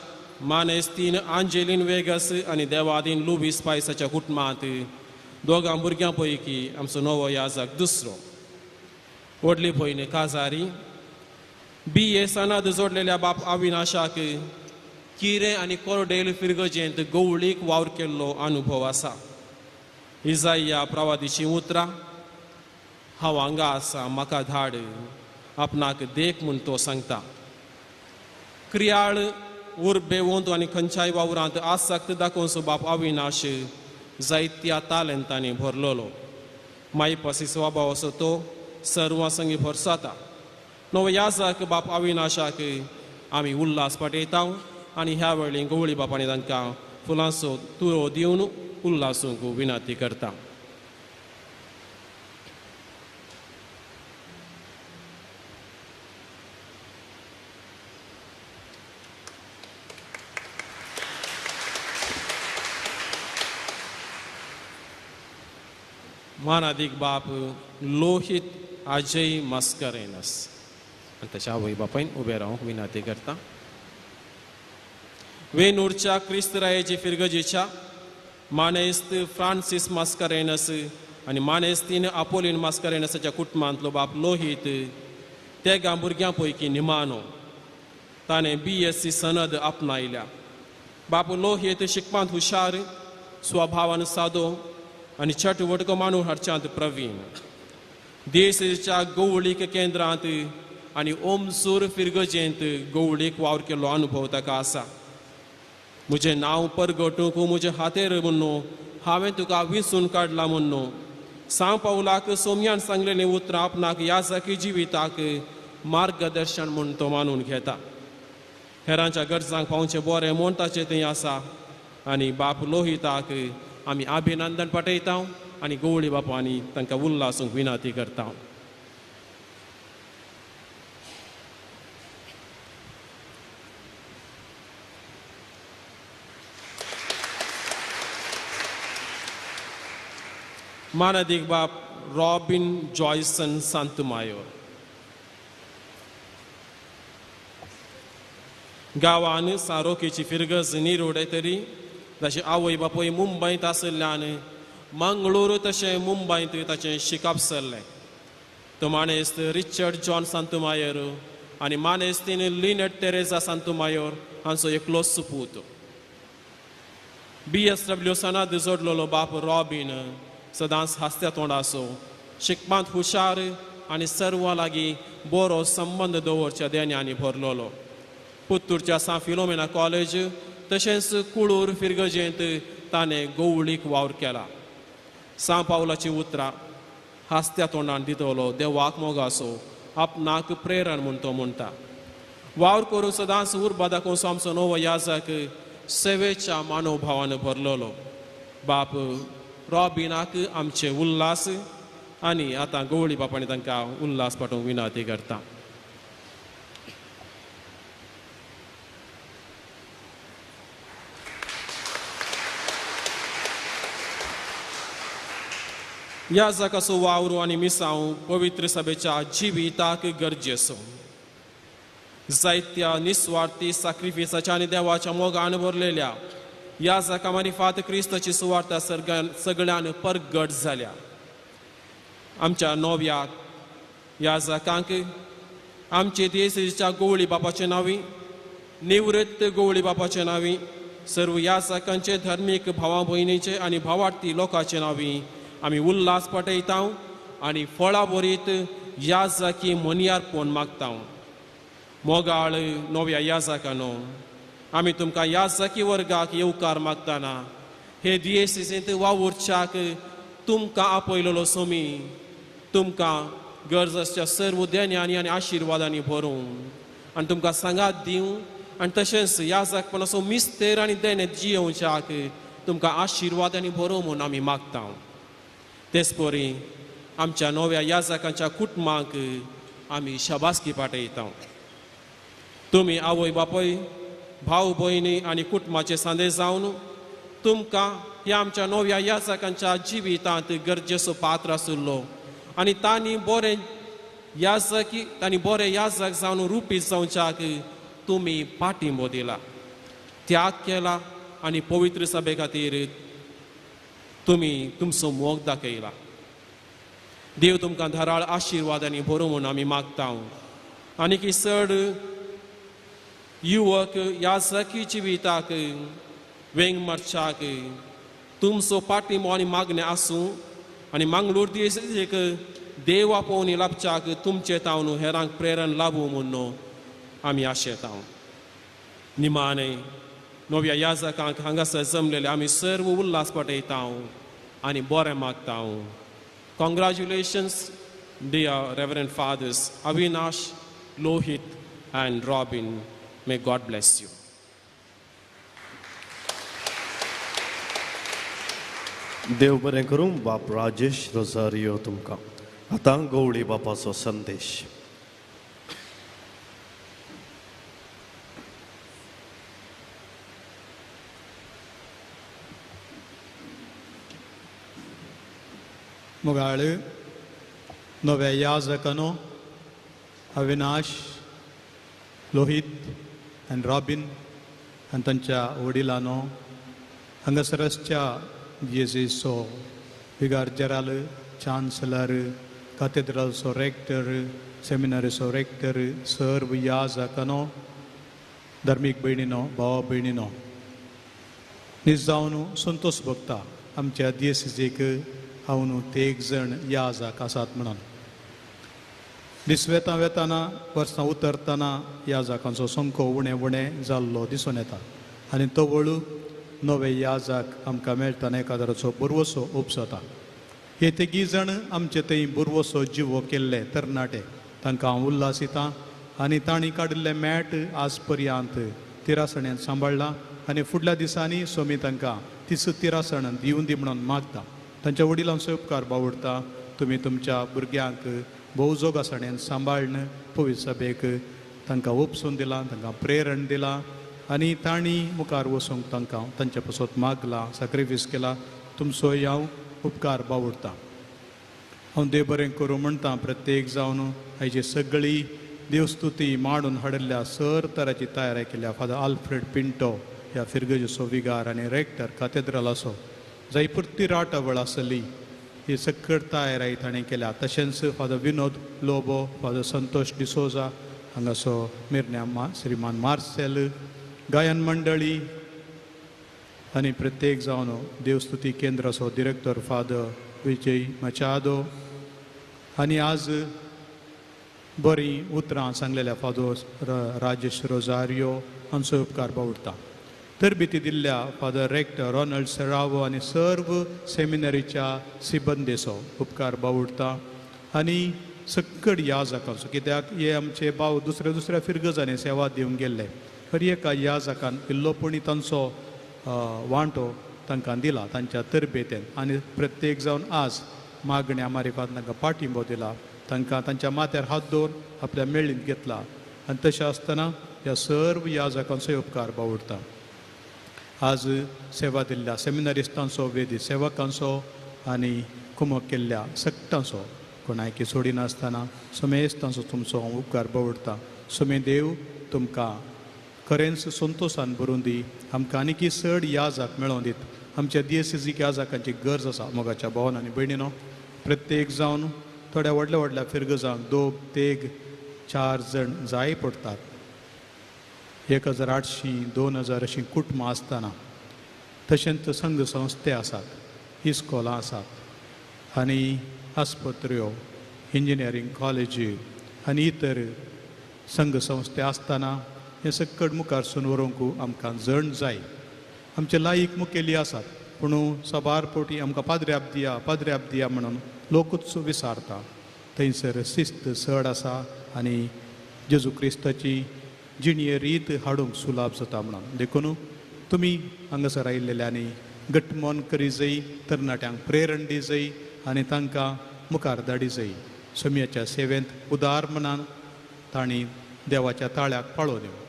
मानेस्तीन आंजेलीन वेगस आनी देवादीन लुबीस पायसाच्या कुटुंबांत दोगां भुरग्यां पैकी आमचो नवो याजक दुसरो. व्हडली भयण काजारी B.A. सनाद जोडलेल्या बाप अविनाशाक किरें आनी कोरडेल फिरगजेंत गवळीक वावर केल्लो अनुभव आसा. इजाया प्रवादीची उतरां हांव हांगा आसा म्हाका धाड आपणाक देख म्हूण तो सांगता. क्रियाळ उर्बेवंत आनी खंयच्याय वावरांत आसक्त दाखोवचो बाप अविनाश जायत्या तालंतांनी भरलोलो. मायपासी स्वभाव असो तो सर्वां संगी भरसाता. नवो याजक बाप अविनाशाक आमी उल्हास पाठयतांव आनी ह्या वेळी गवळी बापांनी तांकां फुलांचो तुरो दिवन उल्हासूंक विनंती करता. मानादीक बाप लोहित अजय मस्करेनस आनी ताच्या आवय बापायन उबे रावंक विनंती करता. वेनूरच्या क्रिस्तरायाची फिरगजीच्या मानेस्त फ्रांसीस मास्कारेनस आनी मानेस्तीन आपोलीन मास्कारेनसाच्या कुटुंबांतलो बाप लोहित तेगा भुरग्यां पैकी निमानो. ताणें B.Sc. सनद आपणायल्या. बाप लोहित शिकपांत हुशार, स्वभावान सादो आनी चटवटको मानू हाडच्यांत प्रवीण. देशाच्या गवळीक केंद्रांत आनी ओमसूर फिरगजेंत गवळीक वावर केल्लो अनुभव ताका आसा. म्हजें नांव परगटूंक म्हजे हातेर म्हणून हांवें तुका विंचून काडला म्हणून सांव पावलाक सोमयान सांगलेलीं उतरां आपणाक याजकी जिविताक मार्गदर्शन म्हूण तो मानून घेता. हेरांच्या गरजांक पावचें बरें म्हूण ताचें थंय आसा. आनी बाप लोहिताक आमी अभिनंदन पाठयतांव आनी गवळी बापांनी तांकां उल्हासूंक विनंती करता. मानादीक बाप रॉबिन जॉयसन सांतमायोर. गांवान सारोकेची फिरगज निरोडे तरी ताचे आवय बापूय मुंबयत आशिल्ल्यान मंगळूर तशें मुंबयत ताचें शिकप सरलें. तो मानेस्त रिचर्ड जॉन सांतमायोर आनी मानेस्तीन लिनेट तेरेजा सांतमायोर हांचो एकलो सुपूत. B.S.W. सनाद जोडलेलो बाप रॉबिन सदांच हास्त्या तोंडाचो, शिकपांत हुशार आनी सर्वां लागीं बरो संबंद दवरच्या देण्यांनी भरलोलो. पुत्तूरच्या सा फिलोमेना कॉलेज तशेंच कुळूर फिरगजेंत ताणें गवळीक वावर केला. सा पावलाची उतरां हास्त्या तोंडान दितलो देवाक मोगासो आपणाक प्रेरण म्हूण तो म्हणटा. वावर करून सदांच उर्बा दाखोवचो आमचो नवो याजक सेवेच्या मानवभावान भरलोलो. बाप रॉबिनाक आमचे उल्हास आनी आतां गवळी बापांनी तांकां उल्हास पाठोवंक विनंती करता. याजकाचो वावर आनी मिसांव पवित्र सभेच्या जिविताक गरजेचो. जायत्या निस्वार्थी सॅक्रिफिसाच्या आनी देवाच्या मोगान भरलेल्या याजका मार्फत क्रिस्ताची सुवार्ता सगळ्यान परगट जाल्या. आमच्या नव्या याजकांक आमचे देशाच्या गवळी बापाचे नांवी, निवृत्त गवळी बापाचे नांवी, सर्व याजकांचे धर्मीक भावा भयणीचे आनी भावार्थी लोकांचे नांवी आमी उल्हास पाठयतांव आनी फळां बरीत याजाकी मनियार पोवन मागता मोगाळ नव्या याजाकानो आमी तुमकां याजाकी वर्गाक येवकार मागतना हे दियेसींत वावुरच्याक तुमकां आपयलेलो सोमी तुमकां गरजेच्या सर्व देण्यांनी आनी आशिर्वादांनी भरूं आनी तुमकां सांगात दिवं आनी तशेंच याजकपणाचो मिस्तेर आनी देणे जियोवच्याक तुमकां आशिर्वादांनी भरूं म्हूण आमी मागता तेच परी आमच्या नव्या याजकांच्या कुटुंबांक आमी शाबासकी पाठयता तुमी आवय बापय भाव भयणी आनी कुटुंबाचे सांदे जावन तुमकां ह्या आमच्या नव्या याजकांच्या जिवितांत गरजेचो पात्र आसुल्लो आनी तांणी बरें याजक जावन रुपी जावच्याक तुमी पाठिंबो दिला त्याग केला आनी पवित्र सभे खातीर तुमी तुमचो मोग दाखयला देव तुमकां धाराळ आशिर्वादांनी भरूं म्हूण आमी मागता आनीक चड युवक याजकी जिविताक वेंग मारच्याक तुमचो पाठिंबो आनी मागणें आसूं आनी मंगळूर दिसेक देवा पोवनी लाभच्याक तुमचे तावन हेरांक प्रेरण लाभूं म्हूण आमी आशेता निमाणे नव्या याजकांक हांगासर जमलेले आमी सर्व उल्हास पाठयता आनी बरें मागता congratulations dear reverend fathers Avinash Lohit and Robin may God bless you देव बरें करूं बाप राजेश रोजारियो तुमकां आतां गवळी बापाचो संदेश मोगाळ नव्या याजकानो अविनाश लोहित आनी रॉबिन आनी तांच्या वडिलांनो हांगासरच्या जेसीचो विगार जेराल चान्सलर कॅथेड्रलचो रेक्टर सेमिनारीचो रेक्टर सर्व याजकानो धर्मीक भयणीनो भावा भयणीनो न्हीज जावन संतोश भोगता आमच्या दियेसीक हांव न्हू ते एक जण याजक आसात म्हणून दीस वेताना वर्सां उतरतना याजकांचो संख्यो उणें जाल्लो दिसून येता आनी तो वळू नवे याजक आमकां मेळटना एकादराचो बुरवोसो उपसता हे तिगी जण आमचे थंय बुरवोसो जिवो केल्ले तरणाटे तांकां हांव उल्हासितां आनी तांणी काडिल्ले मॅट आज पर्यांत तिरासण्यान सांबाळ्ळां आनी फुडल्या दिसांनी सोमी तांकां तीस तिरासण दिवन दी म्हणून मागता तांच्या वडिलांचो उपकार बावडटा तुमी तुमच्या भुरग्यांक भोव जोगासण्यान सांबाळन पवित्र सभेक तांकां उपसून दिलां तांकां प्रेरण दिलां आनी तांणी मुखार वचूंक तांकां तांचे पासत मागलां सॅक्रिफीस केला तुमचो हांव उपकार बावडटा हांव देव बरें करूं म्हणटा प्रत्येक जावन हाची सगळी देवस्तुती मांडून हाडिल्ल्या सर तराची तयारी केल्या फादर आल्फ्रेड पिंटो ह्या फिरगजेचो विगार आनी रेक्टर कॅथेड्रलाचो जाय पुर्ती राटवळ आसली ही सकट तयारी ताणें केल्या तशेंच फादर विनोद लोबो फादर संतोष डिसोजा हांगासो मिरण्या श्रीमान मार्सेल गायन मंडळी आनी प्रत्येक जावन देवस्तुती केंद्राचो डिरेक्टर फादर विजय मचादो आनी आज बरीं उतरां सांगलेल्या फादर राजेश रोजारियो हांचो उपकार बावडटा तरबेती दिल्ल्या फादर रेक्टर रॉनल्ड सेरावो आनी सर्व सेमिनरीच्या सिबंदेचो उपकार बावडटा आनी सकड याजकांचो कित्याक हे आमचे भाव दुसऱ्या फिरगजांनी सेवा दिवंक गेल्ले खरी एका याजकान इल्लोपणी तांचो वांटो तांकां दिला तांच्या तरबेतेन आनी प्रत्येक जावन आज मागण्या मारिफात तांकां पाठिंबो दिला तांकां तांच्या माथ्यार हात दवरून आपल्या मेळींत घेतला आनी तशें आसतना ह्या सर्व याजकांचोय उपकार बावडटा आज सेवा दिल्ल्या सेमिनारिस्टांचो वेदी सेवकांचो आनी कुमक केल्ल्या सक्तांचो कोणायकी सोडिनासतना समेस्तांचो तुमचो हांव उपकार बावडटा सुमे देव तुमकां खरेंच संतोशान भरून दी आमकां आनीक चड याजक मेळोवन दीत आमच्या दियेसीक याजकांची गरज आसा मोगाच्या भावान आनी भयणीनो प्रत्येक जावन थोड्या व्हडल्या फिरगजांक 2, 3, 4 जण जाय पडटात 1800, 2000 अशीं कुटुंबां आसतना तशेंच संघ संस्थे आसात इस्कॉलां आसात आनी आस्पत्र्यो इंजिनियरींग कॉलेजी आनी इतर संघ संस्थे आसतना हे सकट मुखार सून व्हरूंक आमकां जण जाय. आमचे लायक मुखेली आसात पूण सबार पोटी आमकां पाद्र्याप दिया म्हणून लोकूच विचारता. थंयसर शिस्त सड आसा आनी जेजू क्रिस्ताची जिणये रीत हाडूंक सुलाभ जाता म्हणून देखून तुमी हांगासर आयिल्ल्यांनी घट्टमोन करी जाय, तरणाट्यांक प्रेरण दी जाय आनी तांकां मुखार धाडी जाय. सोम्याच्या सेवेंत उदार मनान तांणी देवाच्या ताळ्याक पाळो दिवं.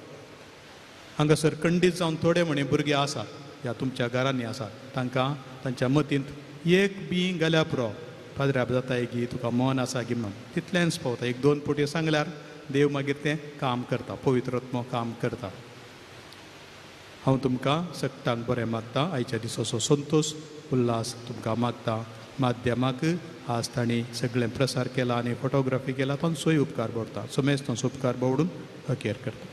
हांगासर खंडीत जावन थोडे म्हणे भुरगे आसात, ह्या तुमच्या घरांनी आसात, तांकां तांच्या मतींत एक बी घाल्या पुरो पाद्र्याप जाताय की तुका मन आसा की म्हणून तितलेंच पावता. एक दोन पोटी सांगल्यार देव मागीर तें काम करता, पवित्र आत्मो काम करता. हांव तुमकां सगळ्यांक बरें मागता. आयच्या दिसाचो संतोश उल्हास तुमकां मागता. माध्यमाक आज तांणी सगळें प्रसार केला आनी फोटोग्राफी केला, तांचोय उपकार भोगता. समेस्त तांचो उपकार भोगडून अखेर करता.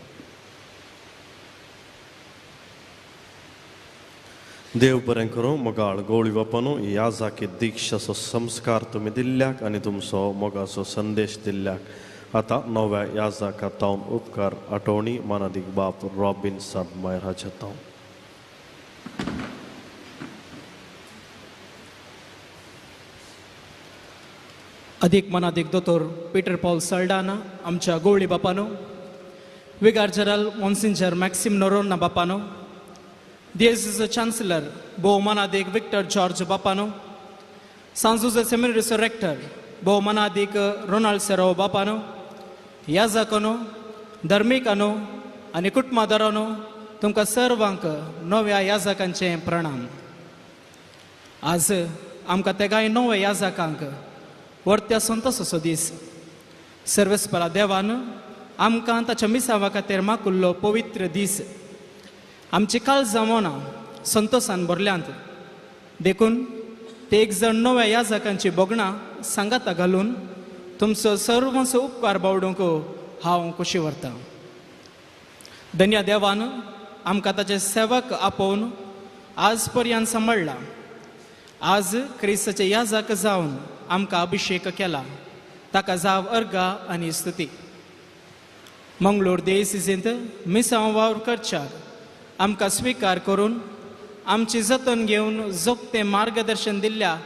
देव बरें करूं. मोगाळ गवळी बापानो, याजाकी दिक्षाचो संस्कार तुमी दिल्ल्याक आनी तुमचो मोगाचो संदेश दिल्ल्याक आतां नव्या याजाका तावन उपकार आठवणी मानादीक बाप रॉबिन सादमायर हाचे तावन. अधिक मनाधिक दोतोर पीटर पॉल सल्डाना आमच्या गवळी बापानो, विगार जनरल मॉन्सिंजर मॅक्सिम नोरोना बापानो, दिएझ चान्सलर भोव मनाधिक विक्टर जॉर्ज बापानो, सांजुजे सेमिनरीचो रेक्टर भोव मनाधिक रोनाल्ड सेरो बापानो, याजाकोनो, धर्मिकानो आनी कुटुंबादारानो, तुमकां सर्वांक नव्या याजकांचे प्रणाम. आज आमकां तेगाय नव्या याजकांक वर्त्या संतोसाचो दीस. सर्वेस्परा देवान आमकां ताच्या मिसावा खातीर मागुल्लो पवित्र दीस. आमची काळजां मोना संतोसान भरल्यांत देखून ते एक जण नव्या याजकांची बोगणां सांगाता घालून तुमचो सर्वसो उपकार बावडूंक हांव खोशी व्हरतां. धन्य देवान आमकां ताचे सेवक आपोवन आज पर्यंत सांबाळ्ळा. आज क्रिस्ताचे याजक जावन आमकां अभिषेक केला. ताका जाव अर्गा आनी स्तुती. मंगळूर देयसिजेंत मिसांव वावर करच्याक आमकां स्विकार करून आमची जतन घेवन जोगतें मार्गदर्शन दिल्ल्या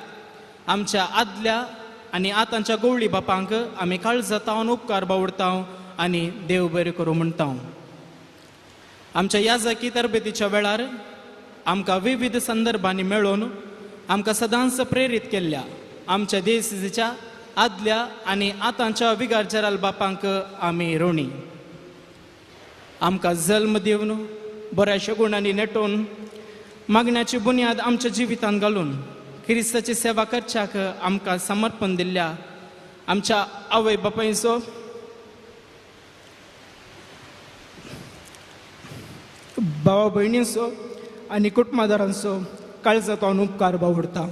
आमच्या आदल्या आनी आतांच्या गवळी बापांक आमी काळजां तावन उपकार बावडटा आनी देव बरें करूं म्हणटा. आमच्या याजकी तरबेतीच्या वेळार आमकां विविध संदर्भांनी मेळोवन आमकां सदांच प्रेरीत केल्ल्या आमच्या देशच्या आदल्या आनी आतांच्या विगार जनरल बापांक आमी ऋणी. आमकां जल्म दिवन बऱ्याशा गुणांनी नेटोवन मागण्याची बुन्याद आमच्या जिवितांत घालून क्रिस्ताची सेवा करच्याक आमकां समर्पण दिल्ल्या आमच्या आवय बापायचो भावा भयणीचो आनी कुटुंबादारांचो काळजांतल्यान उपकार बावडटा.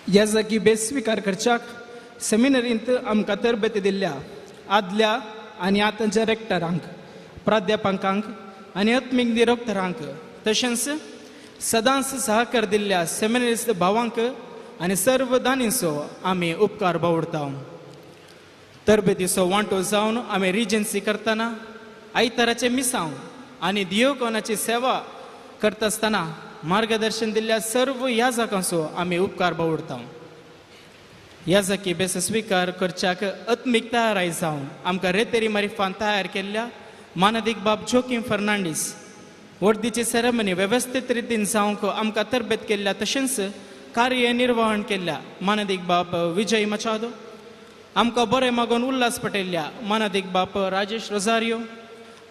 ह्या जागी बेस्विकार करच्याक सेमिनरींत आमकां तरबेती दिल्ल्या आदल्या आनी आतांच्या रेक्टरांक, प्राध्यापकांक आनी आत्मीक निरोक्तरांक तशेंच सदांच सहकार दिल्ल्या सेमिनरिस्ट भावांक आनी सर्व दानींचो आमी उपकार बावडटा. तरबेतीचो वांटो जावन आमी रिजन्सी करतना आयताराचे मिसांव आनी दियोकोनाची सेवा करता आसतना मार्गदर्शन दिल्ल्या सर्व याजकांचो आमी उपकार बावडटा. याजकी बेस स्विकार करच्याक आत्मीक तयाराय जावन आमकां रेतेरी मारिफान तयार केल्ल्या मानदीक बाब जोकीम फर्नांडीस वर्दीची सेरेमनी वेवस्थीत रितीन जावंक आमकां तरबेत केल्ल्या तशेंच कार्यनिर्वहण केल्ल्या मानदीक बाब विजय मचादो, आमकां बरें मागून उल्हास पटयल्ल्या मानदीक बाब राजेश रोजारियो,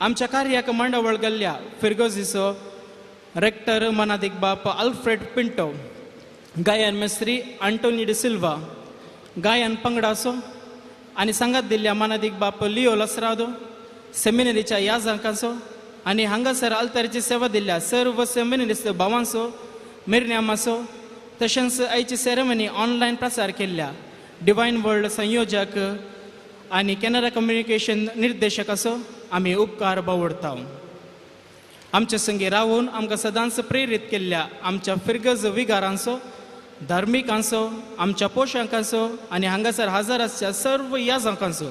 आमच्या कार्याक मंडवळ घाल्ल्या फिरगोजीचो रेक्टर मानदीक बाप आल्फ्रेड पिंटो, गायन मेस्त्री आंटोनी डी सिल्वा, गायन पंगडाचो आनी सांगात दिल्ल्या मानदीक बाप लिओ लसरादो, सेमिनरीच्या याजकांचो आनी हांगासर आल्तारीची सेवा दिल्ल्या सर्व सेमिनरिस्ट भावांचो, मिरण्यामाचो तशेंच आयची सेरेमनी ऑनलायन प्रसार केल्ल्या डिवायन वर्ल्ड संयोजक आनी कॅनरा कम्युनिकेशन निर्देशकाचो आमी उपकार बावडटा. आमचे संगी रावून आमकां सदांच प्रेरीत केल्ल्या आमच्या फिरगज विगारांचो धार्मीक आसो आमच्या पोशाख आसो आनी हांगासर हजर आसच्या सर्व याजक आसो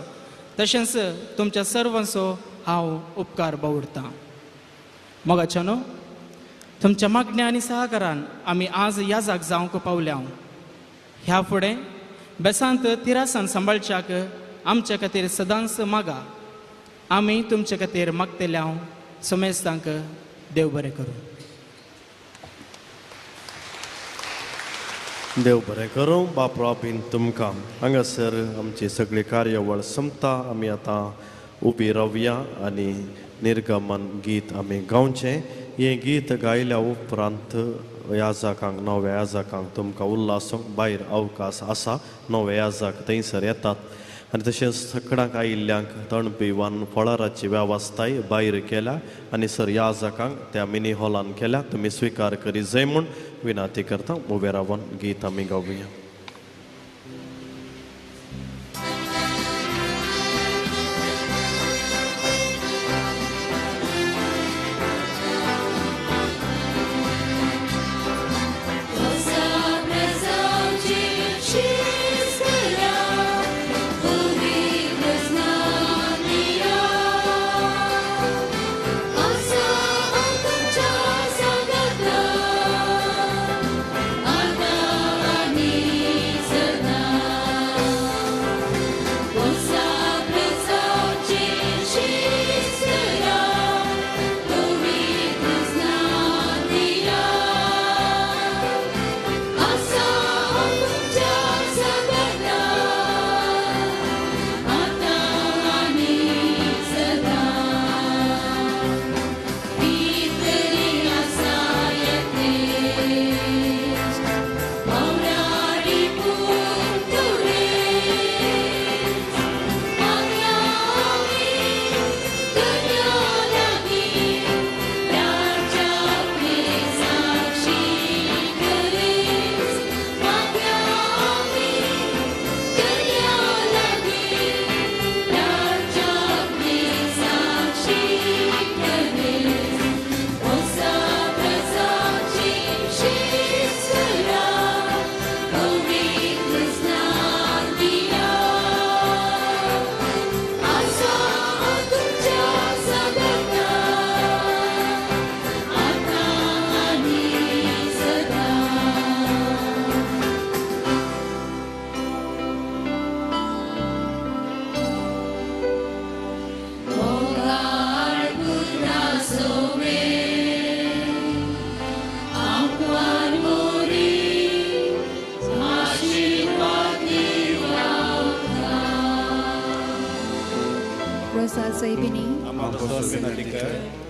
तशेंच तुमच्या सर्वांचो हांव उपकार बावडटां. मोगाच्यानो तुमच्या मागण्या आनी सहकारान आमी आज याजक जावंक पावल्या. ह्या फुडें बेसांत तिरासान सांबाळच्याक आमचे खातीर सदांच मागा. आमी तुमचे खातीर मागतल्या समेस्तांक देव बरें करूं. देव बरें करूं. बाप राबीन तुमकां. हांगासर आमची सगळी कार्यावळ संपता. आमी आतां उबी रावया आनी निर्गमन गीत आमी गावचें. हें गीत गायल्या उपरांत याजकांक नवे याजकांक तुमकां उल्हासूंक भायर अवकाश आसा. नवे याजक थंयसर येतात आनी तशेंच सकडांक आयिल्ल्यांक तणपिवान फळाराची वेवस्थाय भायर केल्या आनी सर याजकांक त्या मिनी हॉलान केल्या. तुमी स्विकार करी जाय म्हूण विनंती करता. उबे रावन गीत आमी गावया.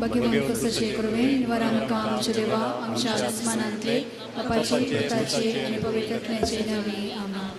Bagaimana saja kurwin warang kam cedewa amsha asmanantle apache putache ani pavitratne chenami amen.